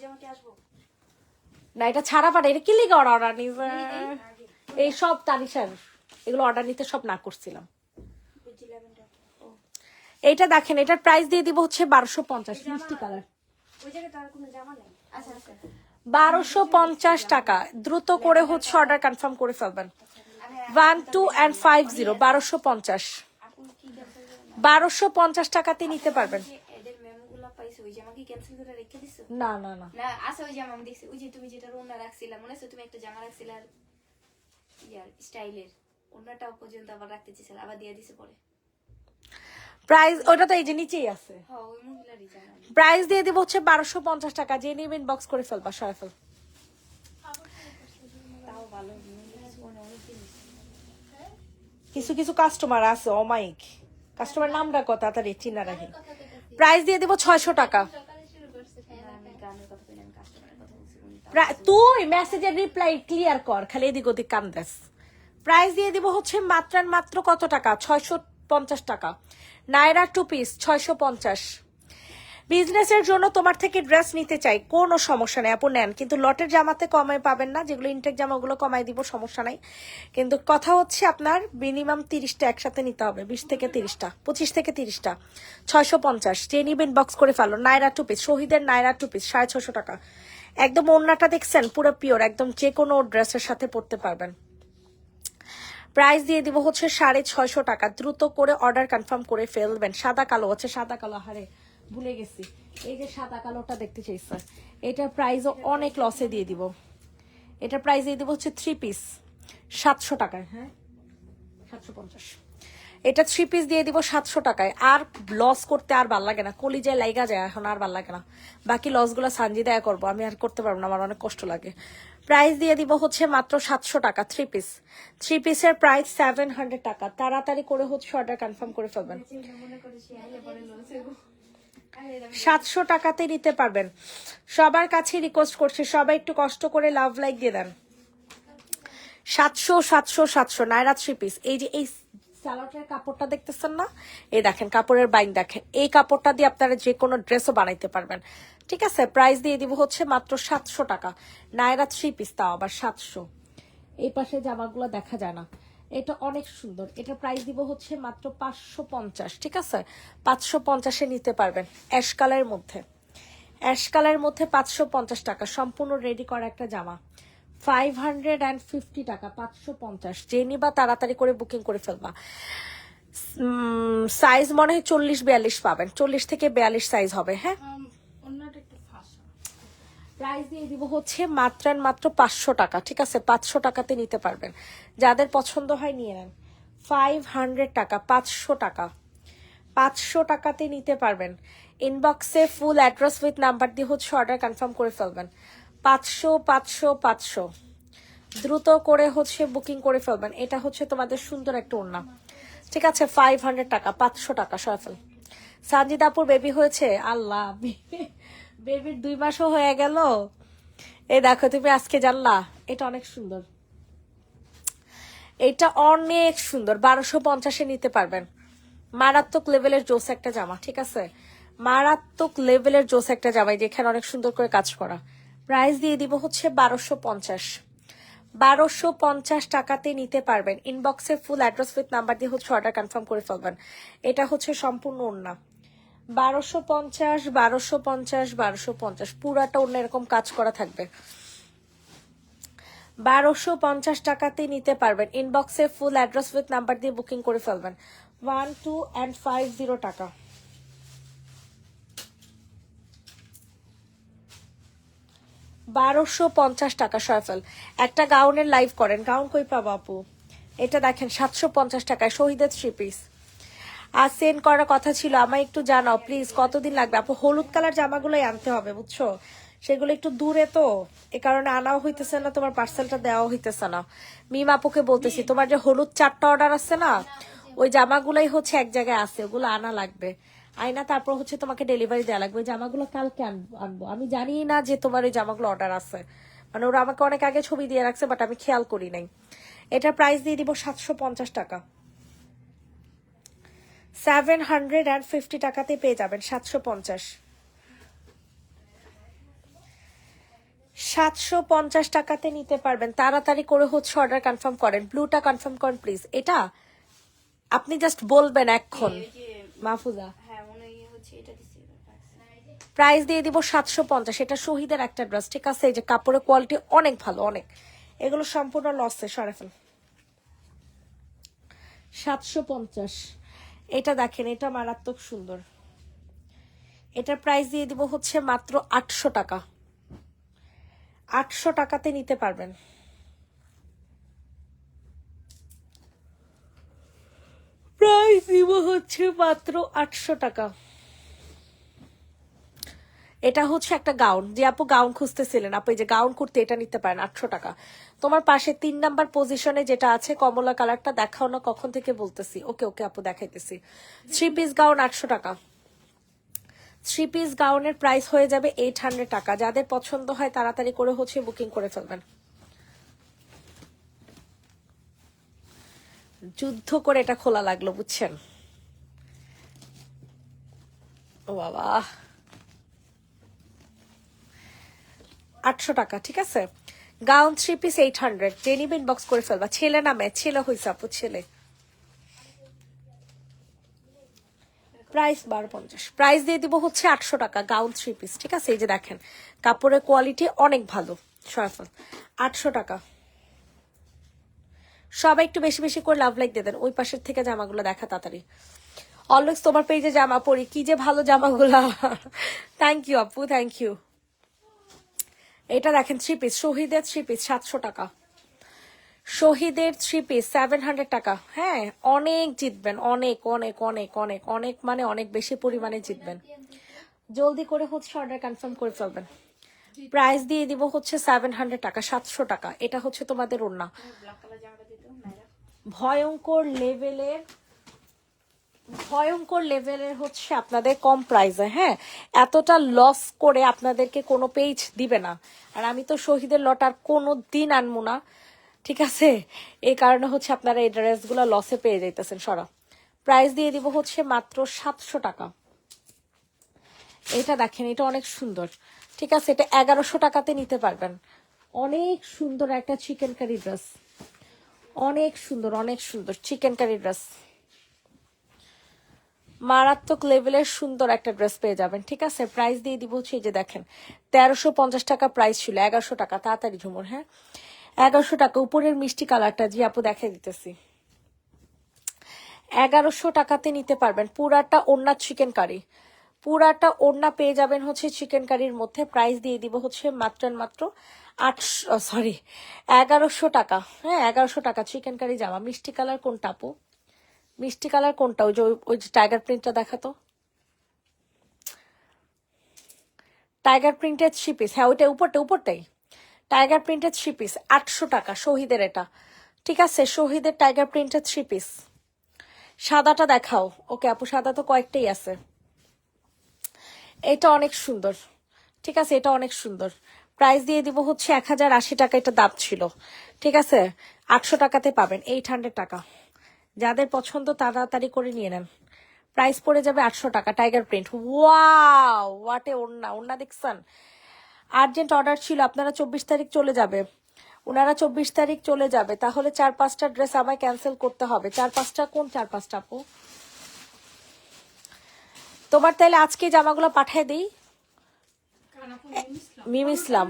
জামা কি আসবো? না এটা ছাড়া পারে, এটা কি লিগে অর্ডার নিবে? এই সব তানিশার এগুলো অর্ডার নিতে সব না করছিলাম। বুঝছিলাম এটা। ও এইটা দেখেন, এটার প্রাইস দিয়ে দিব হচ্ছে 1250, মিষ্টি কালার। ওই জায়গায় তো আর কোনো জামা নেই। আচ্ছা আচ্ছা 1250 টাকা। দ্রুত করে হচ্ছে অর্ডার কনফার্ম করে ফেলবেন। 1 2 and 50 1250, আপু কি ক্যান্সেল করে না? 1250 টাকাতে নিতে পারবেন। যে এদের মেমোগুলো পাইছো ওই জামা কি ক্যান্সেল করে রেখে দিছো? না না না, না আছে ওই জামা আমি দেখছি। ওই যে তুমি যেটা ওড়না রাখছিলা মনে আছে, তুমি একটা জামা রাখছিলা আর ইয়ার স্টাইলের ওড়নাটাও পর্যন্ত আবার রাখতে চেয়েছিল, আবার দিয়ে দিছে পরে। প্রাইস ওটা তো এই যে নিচেই আছে। হ্যাঁ ওই মহিলারই জামা। প্রাইস দিয়ে দিব হচ্ছে 1250 টাকা। যে নিবেন বক্স করে ফেলবা, সরাই ফেল। তাও ভালো মানে অনেক জিনিস। কিছু কিছু কাস্টমার আছে অমাইক, কাস্টমার নামটা কত তাড়াতাড়ি চিনা রাখি। প্রাইস দিয়ে দিব 600 টাকা। না, আমি গানের কথা বলি, আমি কাস্টমারের কথা বলছি। উনি তাও তুই মেসেজের রিপ্লাই ক্লিয়ার কর, খালি এদিক ওদিক কান দেস। প্রাইস দিয়ে দিব হচ্ছে মাত্র আর মাত্র কত টাকা? 650 টাকা। নাইরা 2 পিস 650। বিজনেসের জন্য তোমার থেকে ড্রেস নিতে চাই, কোনো সমস্যা নেই আপু নেন, কিন্তু লটের জামাতে কমায় পাবেন না। যেগুলো ইনটেক জামাগুলো কমাই দিব, সমস্যা নাই। কিন্তু কথা হচ্ছে আপনার মিনিমাম 30টা একসাথে নিতে হবে, 20 থেকে 30টা, 25 থেকে 30টা। 650। যে নিবেন বক্স করে ফেলো। নাইরা 2 পিস, শহীদের নাইরা 2 পিস 650 টাকা। একদম ওড়নাটা দেখছেন পুরো পিওর, একদম যে কোনো ড্রেসের সাথে পরতে পারবেন। প্রাইস দিয়ে দিব হচ্ছে 650 টাকা। দ্রুত করে অর্ডার কনফার্ম করে ফেলবেন। সাদা কালো হচ্ছে, সাদা কালো, হারে ভুলে গেছি। এই যে সাদা কালোটা দেখতে চাই স্যার, এটার প্রাইসও অনেক লসে দিয়ে দিব। এটার প্রাইস দিয়ে দিব হচ্ছে 3 পিস 700 টাকায়। হ্যাঁ 750। এটা 3 পিস দিয়ে দিব 700 টাকায়। আর লস করতে আর ভাল লাগে না, কলিজায় লাইগা যায়, এখন আর ভাল লাগে না। বাকি লসগুলো সানজি দেয়া করবো, আমি আর করতে পারবো না, আমার অনেক কষ্ট লাগে। প্রাইস দিয়ে দিব হচ্ছে মাত্র 700 টাকা 3 পিস। 3 পিসের প্রাইস 700 টাকা। তাড়াতাড়ি করে হচ্ছে অর্ডার কনফার্ম করে ফেলবেন। মনে করে সে আইলে পরে লসে গো। 700 টাকাতে নিতে পারবেন। সবার কাছে রিকোয়েস্ট করছি, সবাই একটু কষ্ট করে লাভ লাইক দিয়ে দেন। 700 700 700 নাইরা 3 পিস। এই যে এই সালোয়ারের কাপড়টা দেখতেছেন না, এই দেখেন কাপড়ের বাইন দেখেন, এই কাপড়টা দিয়ে আপনারা যে কোনো ড্রেসও বানাইতে পারবেন। ঠিক আছে, প্রাইস দিয়ে দিব হচ্ছে মাত্র 700 টাকা। নাইরা 3 পিস, তাও আবার 700। এই পাশে জামাগুলো দেখা যায় না, এটা অনেক সুন্দর। এটা প্রাইস দিব হচ্ছে মাত্র 550। ঠিক আছে, 550-এ নিতে পারবেন। অ্যাশ কালারের মধ্যে, অ্যাশ কালারের মধ্যে 550 টাকা। সম্পূর্ণ রেডি করা একটা জামা 550 টাকা। 550। যে নিবা তাড়াতাড়ি করে বুকিং করে ফেলবা। সাইজ মনে হয় 40-42 পাবেন, 40 থেকে 42 সাইজ হবে। হ্যাঁ অন্যটা একটু ফাঁসা। প্রাইস দিয়ে দিব হচ্ছে মাত্র আর মাত্র 500 টাকা। ঠিক আছে, 500 টাকাতে নিতে পারবেন। যাদের পছন্দ হয় নিয়ে নেন। 500 টাকা, 500 টাকা, 500 টাকাতে নিতে পারবেন। ইনবক্সে ফুল অ্যাড্রেস উইথ নাম্বার দিয়ে হচ্ছে অর্ডার কনফার্ম করে ফেলবেন। 500 500 500। দ্রুত করে হচ্ছে বুকিং করে ফেলবেন। এটা হচ্ছে তোমাদের সুন্দর একটা ওড়না। ঠিক আছে, 500 টাকা, 500 টাকা সফল। সানজিদাপুর বেবি হয়েছে, আল্লাহ বেবির 2 মাসও হয়ে গেল। এই দেখো তুমি আজকে জানলা, এটা অনেক সুন্দর, এটা অনেক সুন্দর। 1250-এ নিতে পারবেন। মারাত্মক লেভেলের জোস একটা জামা। ঠিক আছে, মারাত্মক লেভেলের জোস একটা জামা, যেখানে অনেক সুন্দর করে কাজ করা। প্রাইস দিয়ে দিব হচ্ছে 1250। 1250 টাকাতে নিতে পারবেন। ইনবক্সে ফুল অ্যাড্রেস উইথ নাম্বার দিয়ে হচ্ছে অর্ডার কনফার্ম করে ফেলবেন। এটা হচ্ছে সম্পূর্ণ ওড়না 1250 1250 1250। পুরাটা ওড়না এরকম কাজ করা থাকবে। 1250 টাকাতে নিতে পারবেন। ইনবক্সে ফুল অ্যাড্রেস উইথ নাম্বার দিয়ে বুকিং করে ফেলবেন। 1 2 and 50 টাকা। 1250 টাকা সয়ফল। একটা গাউনের লাইভ করেন, গাউন কই পাবো আপু? এটা দেখেন 750 টাকায় শহীদের 3 পিস। আর সেন্ড করার কথা ছিল, আমায় একটু জানাও প্লিজ কতদিন লাগবে আপু। হলুদ কালার জামাগুলোই আনতে হবে বুঝছো, সেগুলো একটু দূরে তো, এ কারণে আনাও হইতেছে না, তোমার পার্সেলটা দেওয়াও হইতেছে না। মিম আপুকে বলতেছি তোমার যে হলুদ 4টা অর্ডার আছে না, ওই জামাগুলাই হচ্ছে এক জায়গায় আছে, ওগুলো আনা লাগবে। আইনা তারপর হচ্ছে তোমাকে ডেলিভারি দেওয়া লাগবে। ওই জামাগুলো কালকে আনবো। আমি জানি না যে তোমার ওই জামাগুলো অর্ডার আছে, মানে ওরা আমাকে অনেক আগে ছবি দিয়ে রাখছে, বাট আমি খেয়াল করি নাই। এটার প্রাইস দিয়ে দিব 750 টাকা। 750 টাকাতে পেয়ে যাবেন 750। 750 টাকাতে নিতে পারবেন, তাড়াতাড়ি করে হচ্ছে অর্ডার কনফার্ম করেন। ব্লুটা কনফার্ম করেন প্লিজ। এটা আপনি জাস্ট বলবেন এখন। ওই যে মাহফুজা হ্যাঁ মনে হয় হচ্ছে এটা দিছি। প্রাইস দিয়ে দিব 750। এটা শহীদের একটা ড্রেস, ঠিক আছে? এই যে কাপড়ের কোয়ালিটি অনেক ভালো, অনেক। এগুলো সম্পূর্ণ লসে, সরেফেল। 750। এটা দেখেন, এটা মারাত্মক সুন্দর। এটার প্রাইস দিয়ে দিব হচ্ছে মাত্র 800 টাকা। 800 টাকাতে নিতে পারবেন। প্রাইস দিব হচ্ছে মাত্র 800 টাকা। এটা হচ্ছে একটা গাউন, যে আপু গাউন খুঁজতেছিলেন, আপু এই যে গাউন করতে এটা নিতে পারেন 800 টাকা। তোমার পাশে 3 নাম্বার পজিশনে যেটা আছে কমলা কালারটা দেখাও না, কখন থেকে বলতেছি। ওকে ওকে আপু দেখাইতেছি। 3 পিস গাউন 800 টাকা। 3 পিস গাউনের প্রাইস হয়ে যাবে 800 টাকা। যাদের পছন্দ হয় তাড়াতাড়ি করে হচ্ছে বুকিং করে ফেলবেন। যুদ্ধ করে এটা খোলা লাগলো, বুঝছেন? ও বাবা, 800 টাকা, ঠিক আছে? Gown 3 piece 800। যে নিবেন বক্স করে ফেলবা। ছেলে নামে, ছেলে হইছে আপু, ছেলে। প্রাইস 1250। প্রাইস দিয়ে দিব হচ্ছে 800 টাকা গাউন 3 পিস, ঠিক আছে? এই যে দেখেন কাপড়ের কোয়ালিটি অনেক ভালো, সরফল। 800 টাকা। সবাই একটু বেশি বেশি করে লাভ লাইক দিয়ে দেন। ওই পাশের থেকে জামাগুলো দেখা তাড়াতাড়ি। অলওয়েজ তোমার পেজে জামা পরি, কি যে ভালো জামাগুলা। থ্যাংক ইউ আপু, থ্যাংক ইউ। এটা দেখেন 3 পিস, শহীদের 3 পিস 700 টাকা। শহীদের 3 পিস 700 টাকা। হ্যাঁ, অনেক জিতবেন, অনেক অনেক অনেক অনেক অনেক, মানে অনেক বেশি পরিমাণে জিতবেন। জলদি করে হচ্ছে অর্ডার কনফার্ম করে ফেলবেন। প্রাইস দিয়ে দিব হচ্ছে 700 টাকা, 700 টাকা। এটা হচ্ছে তোমাদের ওড়না। ব্ল্যাক কালার জামাটা দিত নাইরা। ভয়ঙ্কর লেভেলের, ভয়ঙ্কর লেভেলের হচ্ছে আপনাদের কম প্রাইসে। হ্যাঁ, এতটা লস করে আপনাদেরকে কোনো পেজ দিবে না। আর আমি তো শহীদের লট আর কোনো দিন আনবো না, ঠিক আছে? এই কারণে হচ্ছে আপনারা এই ড্রেসগুলো লসে পেয়ে যাইতেছেন সরা। প্রাইস দিয়ে দিব হচ্ছে মাত্র 700 টাকা। এটা দেখেন, এটা অনেক সুন্দর, ঠিক আছে? এটা 1100 টাকাতে নিতে পারবেন। অনেক সুন্দর একটা চিকেন কারি ড্রেস, অনেক সুন্দর, অনেক সুন্দর চিকেন কারি ড্রেস। মারাত্মক লেভেলের সুন্দর একটা ড্রেস পেয়ে যাবেন, ঠিক আছে? প্রাইস দিয়ে দিব হচ্ছে এই যে দেখেন 1350 টাকা প্রাইস ছিল, 1100 টাকা। তাড়াতাড়ি ঝুমুর, হ্যাঁ 1100 টাকা। উপরের মিষ্টি কালারটা জি আপু দেখাই দিতেছি। 1100 টাকাতে নিতে পারবেন। পুরাটা ওড়না চিকেন কারি, পুরাটা ওড়না পেয়ে যাবেন হচ্ছে চিকেন কারির মধ্যে। প্রাইস দিয়ে দিব হচ্ছে মাত্র মাত্র 1100 টাকা। হ্যাঁ 1100 টাকা চিকেন কারি জামা। মিষ্টি কালার কোনটা আপু? মিষ্টি কালার কোনটা? ওই যে টাইগার প্রিন্টটা দেখাতো, টাইগার প্রিন্টের 3 পিস। হ্যাঁ ওইটা উপরটাই টাইগার প্রিন্টের 3 পিস 800 টাকা। শহীদের এটা, ঠিক আছে? শহীদের টাইগার প্রিন্টের 3 পিস। সাদাটা দেখাও। ওকে আপু, সাদা তো কয়েকটাই আছে। এটা অনেক সুন্দর, ঠিক আছে? এটা অনেক সুন্দর। প্রাইস দিয়ে দিব হচ্ছে 1080 টাকা। এটা দাম ছিল, ঠিক আছে? 800 টাকাতে পাবেন, 800 টাকা। যাদের পছন্দ তাড়াতাড়ি করে নিয়ে নেন। প্রাইস পড়ে যাবে 800 টাকা। Tiger print, wow what a ওড়না। ওড়না দেখছেন? আর্জেন্ট অর্ডার ছিল, আপনারা 24 তারিখ চলে যাবে, ওনারা 24 তারিখ চলে যাবে। তাহলে 4-5টা ড্রেস আমায় ক্যান্সেল করতে হবে। 4-5টা কোন 4-5টা আপু? তোমার তাইলে আজকে জামাগুলো পাঠিয়ে দিই। মিম ইসলাম,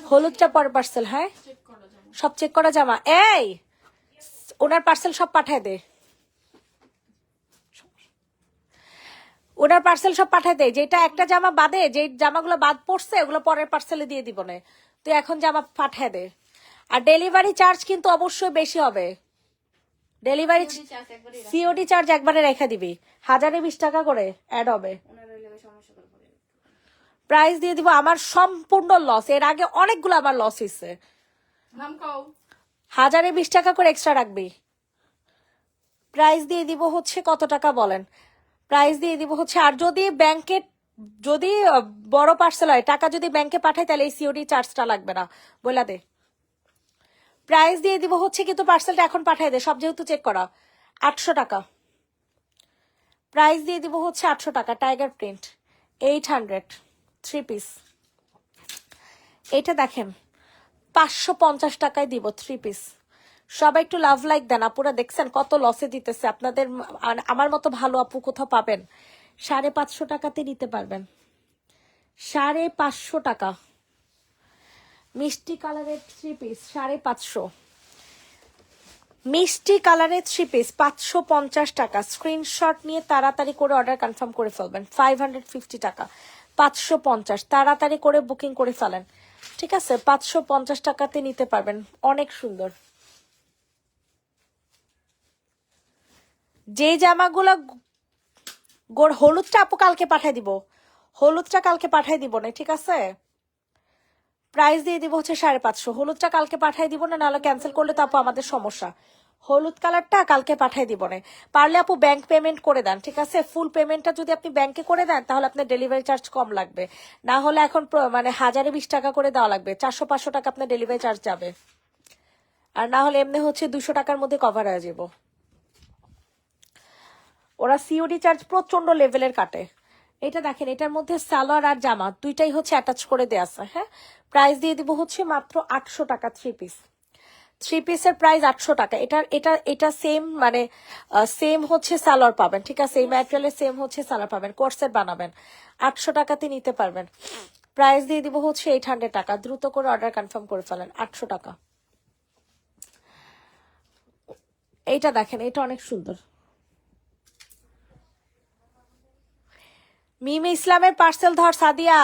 হলুদটা পরে পার্সেল। হ্যাঁ সব চেক করা জামা। এই ওনার পার্সেল সব পাঠায় দে, ওনার পার্সেল সব পাঠায় দে। যেটা একটা জামা বাদে, যে জামাগুলো বাদ পড়ছে ওগুলো পরের পার্সেলে দিয়ে দিব না। তুই এখন জামা পাঠায় দে। আর ডেলিভারি চার্জ কিন্তু অবশ্যই বেশি হবে। ডেলিভারি সিওডি চার্জ একবারে রেখে দিবি, 1020 টাকা করে অ্যাড হবে। প্রাইস দিয়ে দিব। আমার সম্পূর্ণ লস, এর আগে অনেকগুলো আমার লস হয়েছে। 1020 টাকা করে এক্সট্রা রাখবি। প্রাইস দিয়ে দিব হচ্ছে কত টাকা বলেন? প্রাইস দিয়ে দিব হচ্ছে, আর যদি ব্যাংকে, যদি বড় পার্সেল হয়, টাকা যদি ব্যাংকে পাঠায় তাহলে এই সিওডি চার্জটা লাগবে না, বলে দে। প্রাইস দিয়ে দিব হচ্ছে, কিন্তু পার্সেলটা এখন পাঠায় দে, সব যেহেতু চেক করা। 800 টাকা। প্রাইস দিয়ে দিব হচ্ছে 800 টাকা। Tiger print 800 3 piece. এটা দেখেন 550 টাকায় দিব 3 পিস। সবাই একটু লাভ লাইক দেন আপুরা, দেখছেন কত লসে দিতেছে আপনাদের। আমার মতো ভালো আপু কোথাও পাবেন? 550 টাকাতে নিতে পারবেন, 550 টাকা। মিষ্টি কালারের 3 পিস 550, মিষ্টি কালারের 3 পিস 550 টাকা। স্ক্রিনশট নিয়ে তাড়াতাড়ি করে অর্ডার কনফার্ম করে ফেলবেন। 550 টাকা 550, তাড়াতাড়ি করে বুকিং করে ফেলেন, ঠিক আছে? 550 টাকাতে নিতে পারবেন, অনেক সুন্দর। যে জামাগুলো হলুদটা আপু কালকে পাঠাই দিব, হলুদটা কালকে পাঠাই দিব না, ঠিক আছে? প্রাইস দিয়ে দিব হচ্ছে 550। হলুদটা কালকে পাঠাই দিব না, নাহলে ক্যান্সেল করলে তো আপু আমাদের সমস্যা। হলুদ কালারটা কালকে পাঠাই দিব না। পারলে আপু ব্যাংক পেমেন্ট করে দেন, ঠিক আছে? ফুল পেমেন্টটা যদি আপনি ব্যাংকে করে দেন তাহলে আপনার ডেলিভারি চার্জ কম লাগবে। না হলে এখন মানে 1020 টাকা করে দেওয়া লাগবে, 400-500 টাকা আপনার ডেলিভারি চার্জ যাবে। আর না হলে এমনি হচ্ছে 200 টাকার মধ্যে কভার হয়ে যাব। ওরা সিওডি চার্জ প্রচন্ড লেভেলের কাটে। এটা দেখেন, এটার মধ্যে সালোয়ার আর জামা দুইটাই হচ্ছে অ্যাটাচ করে দেয়া আছে। হ্যাঁ, প্রাইস দিয়ে দিব হচ্ছে মাত্র 800 টাকা 3 পিস। 3 পিসের প্রাইস 800 টাকা। এটা সেম মানে সেম হচ্ছে সালোয়ার পাবেন, ঠিক আছে? এই ম্যাটেরিয়ালের সেম হচ্ছে সালোয়ার পাবেন, কোর্সেট বানাবেন। 800 টাকাতে নিতে পারবেন। প্রাইস দিয়ে দিব হচ্ছে 800 টাকা। দ্রুত করে অর্ডার কনফার্ম করে ফেলেন। 800 টাকা। এইটা দেখেন, এটা অনেক সুন্দর। মিমি ইসলামের পার্সেল ধর সাদিয়া।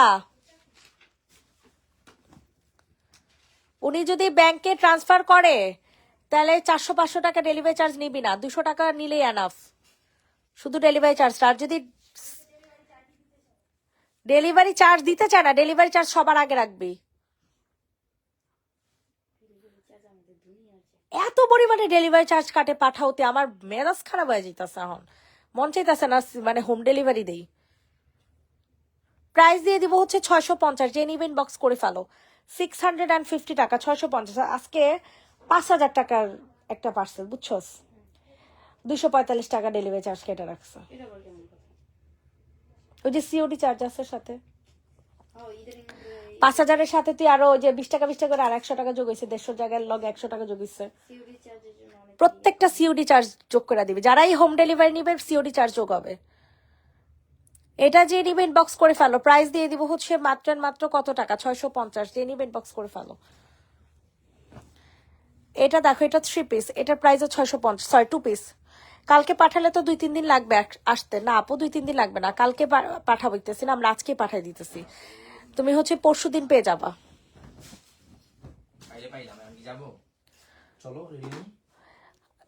উনি যদি ব্যাংকে ট্রান্সফার করে তাহলে 400-500 টাকা ডেলিভারি চার্জ নিবি না, 200 টাকা নিলেই এনাফ, শুধু ডেলিভারি চার্জ। আর যদি ডেলিভারি চার্জ দিতে চায় না, ডেলিভারি চার্জ সবার আগে রাখবি। এত পরিমাণে ডেলিভারি চার্জ কাটে পাঠাওতে আমার মেজাজ খারাপ হয়ে যেতেছে। এখন মন চাইতেছে না মানে হোম ডেলিভারি দেই। প্রাইস দিয়ে দিব হচ্ছে 650। যে নিবেন বক্স করে ফেলো। 650 টাকা 650। আজকে 5000 টাকার একটা পার্সেল, বুঝছস? 245 টাকা ডেলিভারি চার্জ কেটে রাখছে। এটা বল কেমন কথা? ওই যে সিওডি চার্জ আছে সাথে। ও ইদানিং 5000-এর সাথে তুই আরো ওই যে 20 টাকা 20 টাকা করে আর 100 টাকা যোগ হয়েছে, 150 জায়গায় লগে 100 টাকা যোগ হয়েছে। সিওডি চার্জের জন্য অনেক প্রত্যেকটা সিওডি চার্জ যোগ করে দিবি। যারাই হোম ডেলিভারি নিবে সিওডি চার্জ যোগ হবে। এটা যে নিবেন বক্স করে ফেলো। প্রাইস দিয়ে দিব হচ্ছে মাত্র কত টাকা? 650। যে নিবেন বক্স করে ফেলো। এটা দেখো, এটা 3 পিস, এটার প্রাইসও 650। Sorry 2 piece. কালকে পাঠালে তো 2-3 দিন লাগবে আসতে। না আপু 2-3 দিন লাগবে না, কালকে পাঠাবো দিতেছি না, আমরা আজকে পাঠাই দিতেছি। তুমি হচ্ছে পরশু দিন পেয়ে যাবা।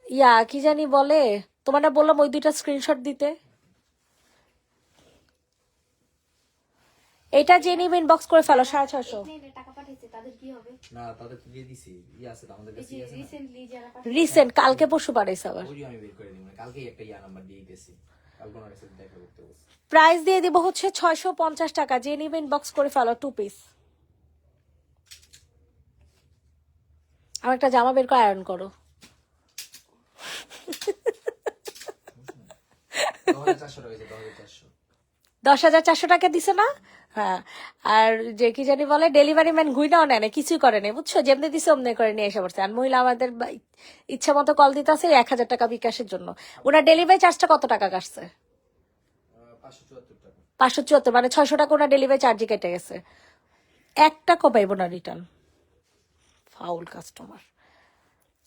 ইয়া কি জানি বলে, তোমার না বললাম ওই 2টা স্ক্রিনশট দিতে। এটা যে নিবেন বক্স করে ফেলো 650। টাকা পাঠাইছে তাদের কি হবে? না তাদের তো দিয়ে দিছি, আছে তো আমাদের কাছে আছে না। রিসেন্টলি যারা রিসেন্ট কালকে পরশু পাঠাইছে আবার। ওই আমি বের করে দিব, কালকেই একটা নাম্বার দিয়ে দিতেছি, কালকে ওনার কাছে দেখা করতে বলছি। প্রাইস দিয়ে দিব হচ্ছে 650 টাকা। যে নিবেন বক্স করে ফেলো 2 পিস। আমার একটা জামা বের করে আয়রন করো। 1400 টাকা হয়েছে, 1400। 10,400 টাকা দিছে না? হ্যাঁ। আর যে কি জানি বলে, ডেলিভারি ম্যান ঘুইনাও নেয় না, কিছুই করে নেই, বুঝছো? যেমনি দিছে অমনি করে নিয়ে এসে পড়ছে। আর মহিলা আমাদের ইচ্ছা মতো কল দিতে আছে 1000 টাকা বিকাশের জন্য। ওনার ডেলিভারি চার্জটা কত টাকা কাটছে? 574 টাকা। 574, মানে 600 টাকা ওনার ডেলিভারি চার্জই কেটে গেছে। 1 টাকাও পাইব না রিটার্ন। Foul customer.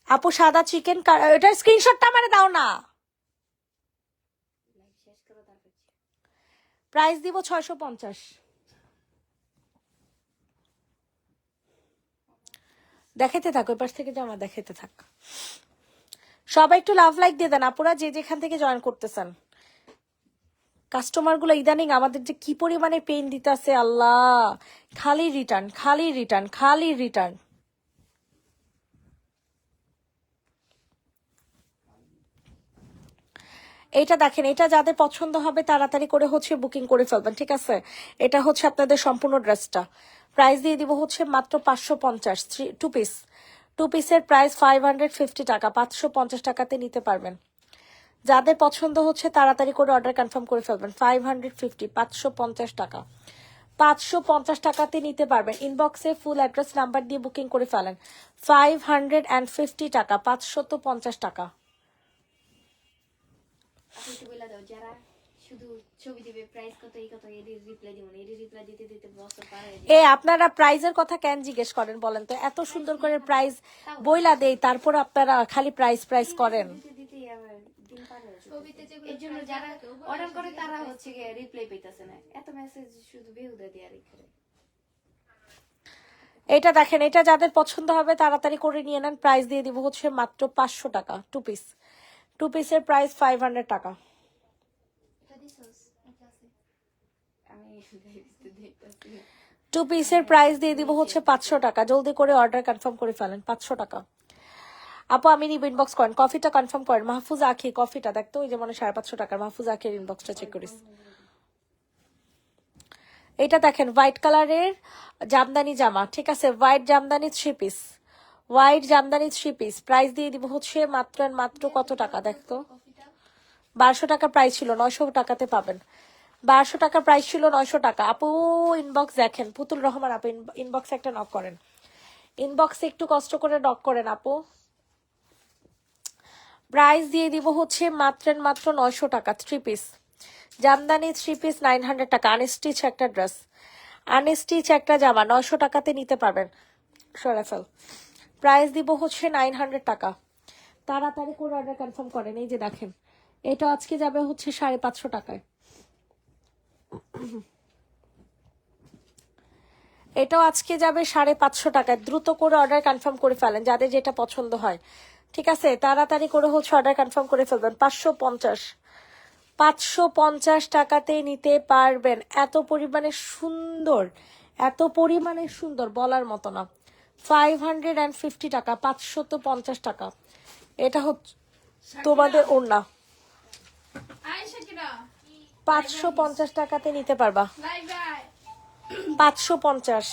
আপু সাদা চিকেন, এটার স্ক্রিনশটটা আমারে দাও না। শেষ করে তারপর প্রাইস দিব 650। দেখাইতে থাক, ওই পাশ থেকে জামা দেখাইতে থাক। সবাই একটু লাভ লাইক দিয়ে দেন আপুরা, যে যেখান থেকে জয়েন করতেছেন। কাস্টমার গুলো ইদানিং আমাদের যে কি পরিমাণে পেইন দিতেছে আল্লাহ। খালি রিটার্ন, খালি রিটার্ন, খালি রিটার্ন। এটা দেখেন, এটা যাদের পছন্দ হবে তাড়াতাড়ি করে হচ্ছে বুকিং করে ফেলবেন, ঠিক আছে? এটা হচ্ছে আপনাদের সম্পূর্ণ ড্রেসটা। প্রাইস দিয়ে দিব হচ্ছে মাত্র 550। 2 পিস। 2 পিসের প্রাইস 550 টাকা। 550 টাকাতে নিতে পারবেন। যাদের পছন্দ হচ্ছে তাড়াতাড়ি করে অর্ডার কনফার্ম করে ফেলবেন। 550, 550 টাকা। 550 টাকাতে নিতে পারবেন। ইনবক্সে ফুল অ্যাড্রেস নাম্বার দিয়ে বুকিং করে ফেলেন। 550 টাকা, 550 টাকা। আপনি একটু বলে দাও যারা শুধু ছবি দিবে প্রাইস কত এই কত এর রিপ্লাই দিবেন, এর রিপ্লাই দিতে দিতে বছর পার হয়ে যায়। আপনারা প্রাইজের কথা কেন জিজ্ঞেস করেন বলেন তো? এত সুন্দর করে প্রাইস বইলা দেই, তারপর আপনারা খালি প্রাইস প্রাইস করেন। দিতে দিতেই আবার দিন পার হয়ে যায়। ছবিতে যেগুলো এর জন্য যারা অর্ডার করে তারা হচ্ছে গিয়ে রিপ্লাই পাইতেছে না, এত মেসেজ শুধু বেহুদা দিয়ে রেখে দেয়। এটা দেখেন, এটা যাদের পছন্দ হবে তাড়াতাড়ি করে নিয়ে নেন। প্রাইস দিয়ে দিব হচ্ছে মাত্র 500 টাকা। 2 পিস, 2 পিসের প্রাইস 500 টাকা। আমি দেখতেছি 2 পিসের প্রাইস দিয়ে দিব হচ্ছে 500 টাকা। জলদি করে অর্ডার কনফার্ম করে ফেলেন, 500 টাকা। আপু আমি নিব, ইনবক্স করেন, কফিটা কনফার্ম করেন। মাহফুজ আখি কফিটা দেখতো ওই যে মানে 550 টাকার। মাহফুজ আখির ইনবক্সটা চেক করিস। এটা দেখেন হোয়াইট কালারের জামদানি জামা, ঠিক আছে, white Jamdani 3 piece, white Jamdani 3 piece. Price দিয়ে দিব হচ্ছে মাত্র মাত্র কত টাকা দেখতো? 1200 টাকা প্রাইস ছিল, 900 টাকাতে পাবেন। 1200 টাকা প্রাইস ছিল, 900 টাকা। আপু ইনবক্স দেখেন, পুতুল রহমান আপু ইনবক্সে একটা নক করেন, ইনবক্সে একটু কষ্ট করে নক করেন আপু। প্রাইস দিয়ে দিব হচ্ছে মাত্র 900 টাকা। 3 পিস জামদানি 3 পিস 900 টাকা। আনস্টিচ একটা ড্রেস, আনস্টিচ একটা জামা 900 টাকাতে নিতে পারবেন। সরাফেল প্রাইস দিব হচ্ছে 900 টাকা। তাড়াতাড়ি করে অর্ডার কনফার্ম করেন। এই যে দেখেন, এটা আজকে যাবে হচ্ছে 550 টাকায়। এটাও আজকে যাবে 550 টাকায়। দ্রুত করে অর্ডার কনফার্ম করে ফেলেন যাদের যেটা পছন্দ হয়, ঠিক আছে? তাড়াতাড়ি করে হচ্ছে অর্ডার কনফার্ম করে ফেলবেন। 550 টাকাতে নিতে পারবেন। এত পরিমাণে সুন্দর, এত পরিমাণে সুন্দর বলার মতো না। 550 টাকা, 550 টাকা। এটা হচ্ছে তোমাদের ওড়না। আয়েশা কিরা 550 টাকাতে নিতে পারবা। লাইভ আয় 550।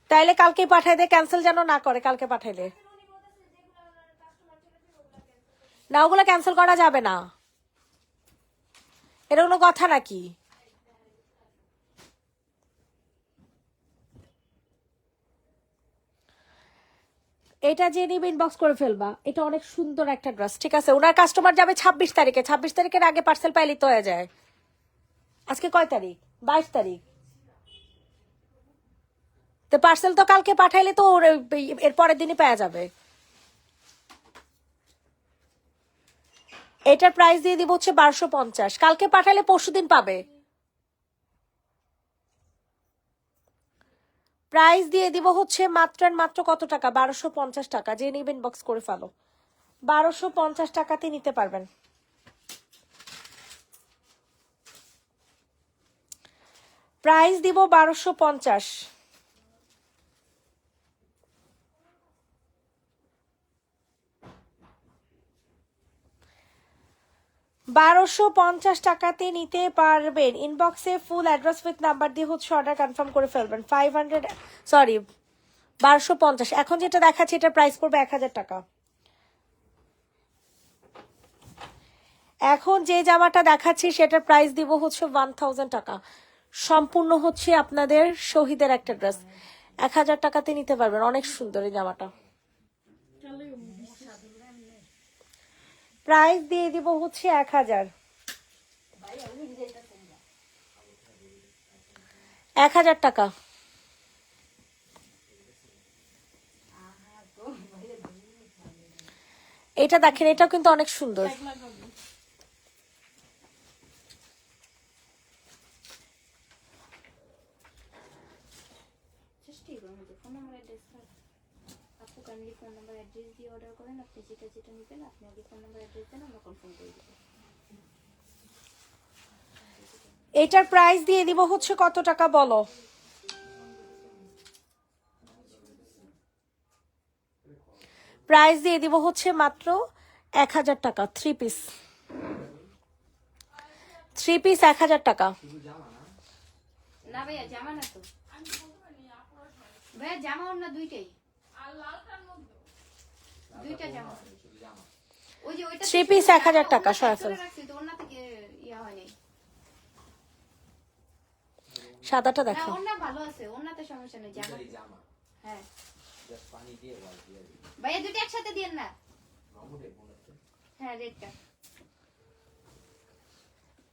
তাইলে কালকে পাঠাই দে, ক্যান্সেল যেন না করে। কালকে পাঠাইলে না, ওগুলো ক্যান্সেল করা যাবে না। এটা কোনো কথা নাকি? এটা যে নিবে ইনবক্স করে ফেলবা। এটা অনেক সুন্দর একটা ড্রেস, ঠিক আছে? ওনার কাস্টমার যাবে 26 তারিখে। 26 তারিখের আগে পার্সেল পাইলে তো হয়ে যায়। আজকে কয় তারিখ? 22 তারিখ। তো পার্সেল তো কালকে পাঠাইলে তো এর পরের দিনই পাওয়া যাবে। এটার প্রাইস দিয়ে দিব হচ্ছে 1250। কালকে পাঠাইলে পরশুদিন পাবে। প্রাইস দিয়ে দিব হচ্ছে মাত্র মাত্র কত টাকা? 1250 টাকা। যে নিবেন বক্স করে ফেলো। 1250 টাকাতে নিতে পারবেন। প্রাইস দিব 1250। 1250 টাকাতে নিতে পারবেন। ইনবক্সে ফুল অ্যাড্রেস উইথ নাম্বার দিয়ে হচ্ছে অর্ডার কনফার্ম করে ফেলবেন। 1250। এখন যেটা দেখাচ্ছি এটা প্রাইস পড়বে 1000 টাকা। এখন যে জামাটা দেখাচ্ছি সেটার প্রাইস দিব হচ্ছে 1000 টাকা। সম্পূর্ণ হচ্ছে আপনাদের শহীদের একটা ড্রেস। 1000 টাকাতে নিতে পারবেন। অনেক সুন্দর এই জামাটা। প্রাইস দিয়ে দিব হচ্ছে 1000। 1000 টাকা। এটা দেখেন, এটাও কিন্তু অনেক সুন্দর। ফোন নাম্বার অ্যাড্রেস আপু কাইন্ডলি ফোন নাম্বার অ্যাড্রেস দিয়ে অর্ডার করেন। আপনি যেটা যেটা নেবেন আপনি আগে ফোন নাম্বার অ্যাড্রেস দেন, আমরা কনফার্ম করে দেবো। এটার প্রাইস দিয়ে দিব হচ্ছে কত টাকা বলো? প্রাইস দিয়ে দিব হচ্ছে মাত্র 1000 টাকা। 3 পিস, 3 পিস 1000 টাকা। না ভাইয়া জামা না তো ভাইয়া, জামা ওর না দুইটাই, দুইটা জামা। ওই যে ওইটা 3 পিস 1000 টাকা। সরাসরি রাখছি তো ওর না থেকে ইয়া হয় নাই। সাদাটা না দেখো। ওনা ভালো আছে, ওনাতে সমস্যা নেই, জামা এই জামা হ্যাঁ জাস্ট পানি দিয়ে ওয়াশ দিয়ে দিই ভাইয়া দুটো একসাথে দিয়েন না। মামুরে বোনাতে হ্যাঁ রেডটা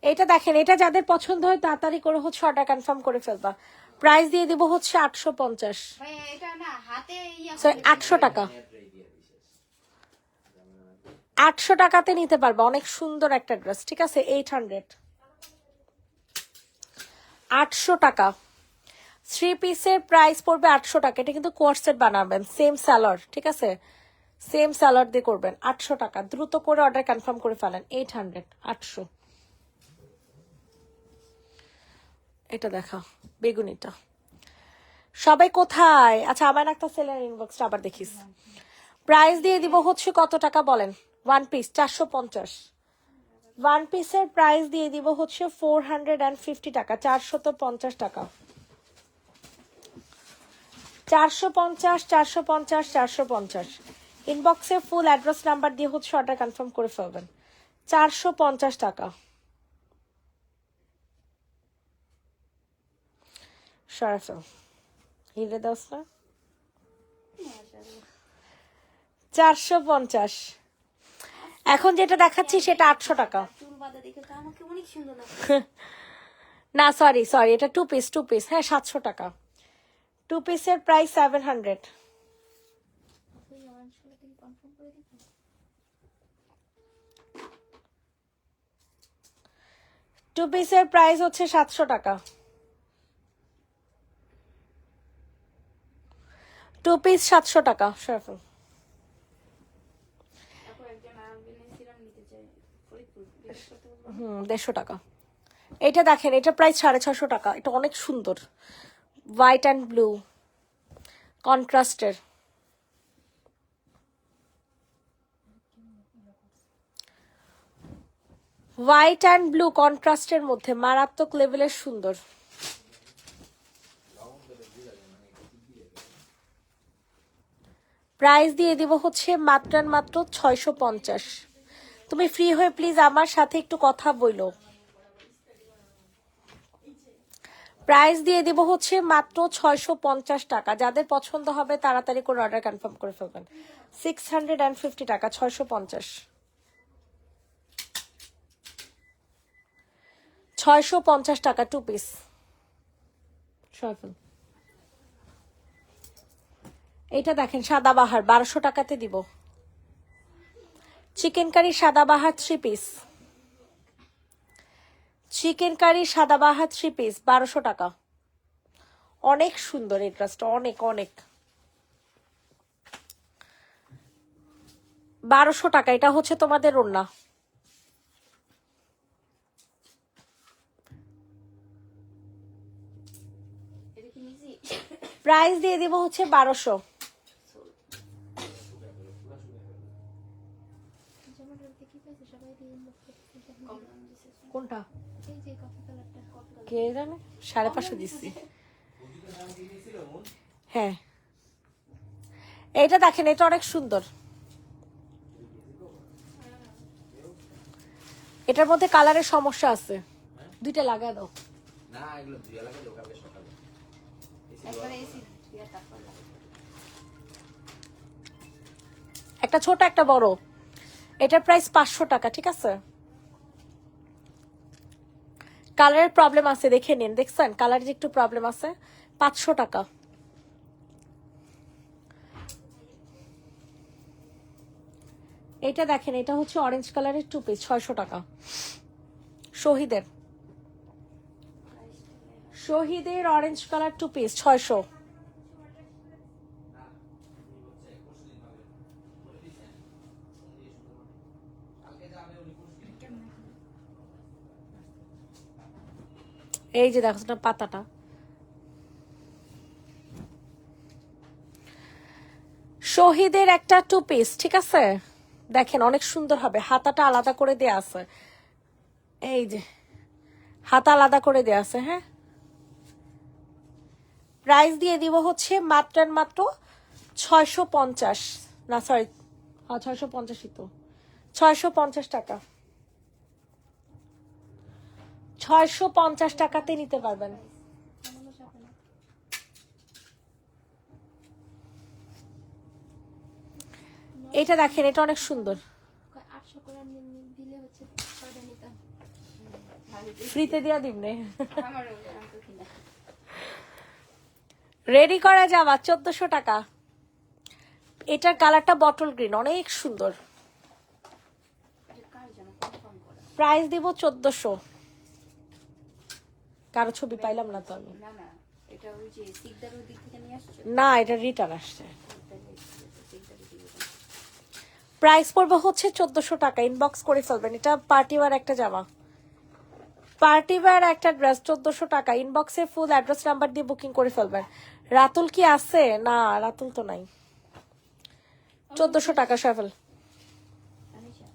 এটা দেখেন, এটা যাদের পছন্দ হয় তাড়াতাড়ি করে হচ্ছে অর্ডার কনফার্ম করে ফেলবা। প্রাইস দিয়ে দিব হচ্ছে 850, ভাইয়া এটা না হাতে ইয়া সরি 800 টাকা। ট্রে দিয়ে বিশেষ 800 টাকাতে নিতে পারবা, অনেক সুন্দর একটা ড্রেস, ঠিক আছে। 800 টাকা 3 পিসের প্রাইস পড়বে 800 টাকা। এটা কিন্তু কোয়ার্ট সেট বানাবেন, সেম সালোয়ার, ঠিক আছে, সেম সালোয়ার দিয়ে করবেন। 800 টাকা, দ্রুত করে অর্ডার কনফার্ম করে ফেলেন। 800। এটা দেখা বেগুনিটা। সবাই কোথায়? আচ্ছা আমার একটা সেলের ইনবক্সটা আবার দেখিস। প্রাইস দিয়ে দিব হচ্ছে কত টাকা বলেন? 1 পিস 450। 1 পিসের প্রাইস দিয়ে দিব হচ্ছে 450 টাকা, 450 টাকা। 450 450 450। ইনবক্সে ফুল অ্যাড্রেস নাম্বার দিয়ে হচ্ছে অর্ডার কনফার্ম করে ফেলবেন। 450 টাকা। সরাফেল হিরে দাস না, 450। এখন যেটা দেখাচ্ছি সেটা 800 টাকা। চুল বাঁধা দেখে তো আমাকে অনেক সুন্দর লাগছে। না সরি এটা 2 পিস, হ্যাঁ 700 টাকা। 2 পিসের প্রাইস 700। তুই অরেঞ্জ কালার থেকে কনফার্ম করে দিবি? 2 পিসের প্রাইস হচ্ছে 700 টাকা। 2 পিস 700 টাকা। সরাফেল তারপর একজন আরবিন সিরাম নিতে চাই ফরিদপুর, বিশেষ করতে বলবো। 150 টাকা। এটা দেখেন, এটা প্রাইস 650 টাকা। এটা অনেক সুন্দর, হোয়াইট অ্যান্ড ব্লু কন্ট্রাস্টের। হোয়াইট অ্যান্ড ব্লু কন্ট্রাস্টের মধ্যে মারাত্মক লেভেলের সুন্দর। প্রাইস দিয়ে দিব হচ্ছে মাত্র 650। তুমি ফ্রি হয়ে প্লিজ আমার সাথে একটু কথা বইলো। প্রাইস দিয়ে দিব হচ্ছে মাত্র 650 টাকা। যাদের পছন্দ হবে তাড়াতাড়ি করে অর্ডার কনফার্ম করে ফেলবেন। 650 টাকা, 650। 650 টাকা 2 পিস। এটা দেখেন সাদাবাহার, 1200 টাকাতে দিব। চিকেন কারি সাদাবাহার 3 পিস। চিকেন কারি সাদাবাহার 3 পিস 1200 টাকা। অনেক সুন্দর এই ড্রেসটা, অনেক 1200 টাকা। এটা হচ্ছে তোমাদের ওড়না। এটা কি নিছি? প্রাইস দিয়ে দিব হচ্ছে 1200। জামাটা দেখি পাইছে সবাই দিয়ে ইনবক্স করতেছে। কম দাম দিছে। কোনটা এই যে কফি কালারটা, কফি কালার। কে জানে? 550 দিচ্ছি। হ্যাঁ এটা দেখেন, এটা অনেক সুন্দর। এটার মধ্যে কালারের সমস্যা আছে, দুইটা লাগায় দাও। না এগুলো দুই লাগে কালকে সকালে একবারে এসি দিয়া তারপর লাগে। একটা ছোট একটা বড়। এটার প্রাইস 500 টাকা, ঠিক আছে। কালারের প্রবলেম আছে, দেখে নিন। দেখছেন কালারের একটু প্রবলেম আছে। 500 টাকা। এটা দেখেন, এটা হচ্ছে অরেঞ্জ কালারের 2 পিস, 600 টাকা। শহীদের অরেঞ্জ কালার 2 পিস 600। এই যে দেখো না পাতাটা, শহীদের একটা 2 পিস, ঠিক আছে। দেখেন অনেক সুন্দর হবে, হাতাটা আলাদা করে দেয়া আছে। এই যে হাতা আলাদা করে দেয়া আছে। হ্যাঁ প্রাইস দিয়ে দিব হচ্ছে মাত্র 650। না সরি, 650ই তো, 650 টাকা। 650 টাকাতে নিতে পারবেন। এইটা দেখেন, এটা অনেক সুন্দর। 800 করে দিলে হচ্ছে ছয়টা নিতাম। ফ্রিতে দিয়া দিবনে। আমার আমি তো কিনা রেডি করা জামা 1400 টাকা। এটার কালারটা বটল গ্রিন, অনেক সুন্দর। এটা কার জন্য কনফার্ম করা? প্রাইস দিব 1400। কারো ছবি পাইলাম না তো আমি। না না, এটা ওই যে সিকদারের দিক থেকে নিয়ে আসছো। না, এটা রিটার্ন আসছে। সিকদারের দিকে প্রাইস পড়বে হচ্ছে 1400 টাকা। ইনবক্স করে ফেলবেন। এটা পার্টি ওয়্যার একটা জামা, পার্টি ওয়্যার একটা ড্রেস, 1400 টাকা। ইনবক্সে ফুল অ্যাড্রেস নাম্বার দিয়ে বুকিং করে ফেলবেন। রাতুল কি আছে? না, রাতুল তো নাই। 1400 টাকা সফল। আনিশা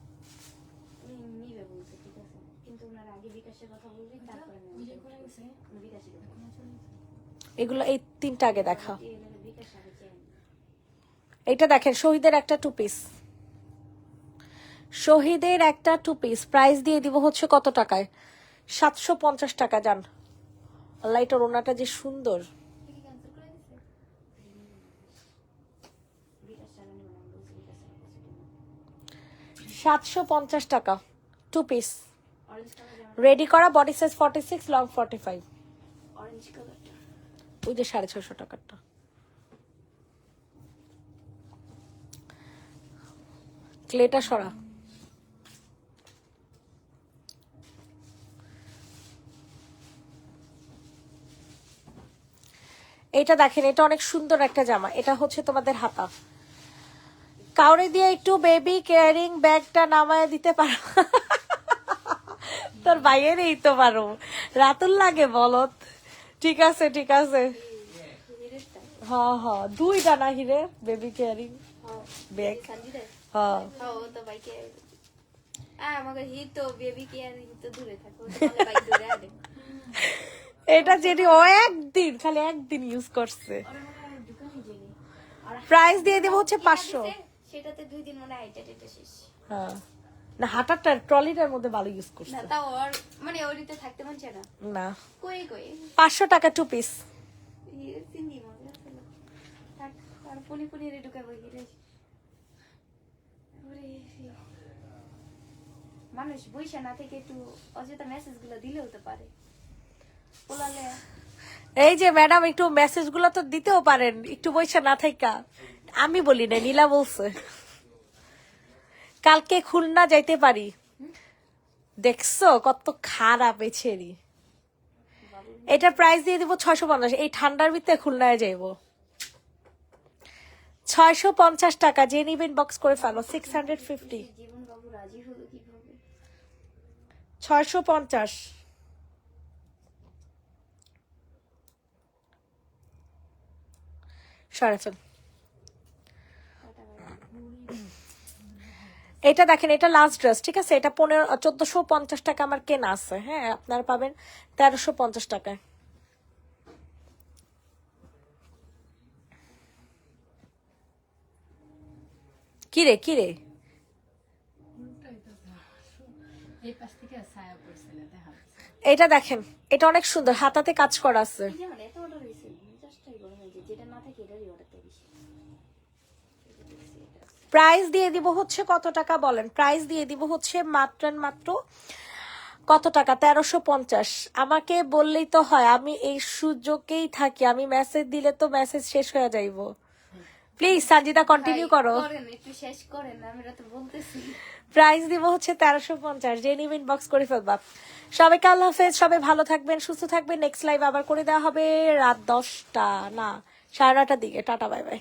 উনি নিবে বলছে, ঠিক আছে, কিন্তু ওনার আগে বিকাশের কথা বলবি, তারপরে বিকাশের কথা এগুলো এই তিনটা আগে দেখা। বিকাশ আগে চেন। এটা দেখেন, শহীদের একটা টু পিস, শহীদের একটা টু পিস। প্রাইস দিয়ে দিব হচ্ছে কত টাকায়? 750 টাকা। যান আল্লাহ, এটার ওনাটা যে সুন্দর। ক্যান্সেল করে দিছে বিকাশ চালানি মানে বলছে বিকাশ 750 টাকা টু পিস। অরেঞ্জ কালার যেমন রেডি করা, বডি সাইজ 46, লং 45। অরেঞ্জ কালারটা ওই যে 650 টাকারটা। ক্লেটা সরা। এটা দেখেন, এটা অনেক সুন্দর একটা জামা। এটা হচ্ছে তোমাদের হাতা। কাউরে দিয়ে একটু বেবি কেয়ারিং ব্যাগটা নামায় দিতে পারো? তোর বাইরেই তো পারো। রাতুল লাগে বলত। ঠিক আছে, ঠিক আছে। হিরেরটা হ্যাঁ হ্যাঁ, দুইটা না হিরে বেবি কেয়ারিং ব্যাগ। সঞ্জিদা হ্যাঁ, ও তো বাইকে আমাকে হি তো বেবি কেয়ার তো দূরে থাকো, তাহলে বাইক দূরে আনে। এটা যেটি ও একদিন, খালি একদিন ইউজ করছে। ওরা মনে হয় দোকানে গেলে আর প্রাইস দিয়ে দেবো হচ্ছে 500। সেটাতে 2 দিন মনে হয় এটা শেষ। হ্যাঁ, না হাঁটারটা ট্রলিটার মধ্যে ভালো ইউজ না করছে। তাও ওর মানে ওরিতে থাকতে মন চায় না। না, কই কই 500 টাকা টু পিস। সিন্দি মজা ছিল। থাক আর পুনি পুনি রে ঢুকাবো হিরে। ওরে মানুষ বইসা না থেকে একটু অযথা মেসেজ গুলো দিলেও তো পারে পোলালে। এই যে ম্যাডাম, একটু মেসেজ গুলো তো দিতেও পারেন, একটু বইসা না থাকা। আমি বলি না, নীলা বলছে। কালকে খুলনা যাইতে পারি। দেখছো কত খারাপ এই ছেড়ি। এটা প্রাইস দিয়ে দিব 650। এই ঠান্ডার ভিতরে খুলনায় যাইব। 650 টাকা। যে নিবেন বক্স করে ফেলো। 650। জীবন বাবু রাজি হলো কিভাবে? 650। সরাফেল। এটা দেখেন, এটা লাস্ট ড্রেস, ঠিক আছে। এটা 1450 টাকা আমার কেনা আছে। হ্যাঁ, আপনারা পাবেন 1350 টাকায়। কিরে কিরে, এই পাশ থেকে ছায়া পড়ছিল দেখা যাচ্ছে। এটা দেখেন, এটা অনেক সুন্দর, হাতাতে কাজ করা আছে। এই যেমন এত অর্ডার হয়েছে জাস্টই গরম হয়ে যায়, যেটা না থাকে এটারই অর্ডারটা বেশি। প্রাইস দিয়ে দিব হচ্ছে কত টাকা বলেন? প্রাইস দিয়ে দিব হচ্ছে মাত্র কত টাকা? 1350। আমাকে বললেই তো হয়, আমি এই সুযোগেই থাকি। আমি মেসেজ দিলে তো মেসেজ শেষ হয়ে যাইব। প্লিজ সাজিদা কন্টিনিউ করো। করেন একটু শেষ করেন, আমরা তো বলতেছি। প্রাইস দিব হচ্ছে 1350। যে নিবেন ইনবক্স করে ফেলবা। সবাইকে আল্লাহ হাফেজ, সবাই ভালো থাকবেন, সুস্থ থাকবেন। নেক্সট লাইভ আবার করে দেওয়া হবে রাত 10টা না 9:30টার দিকে। Tata, bye bye.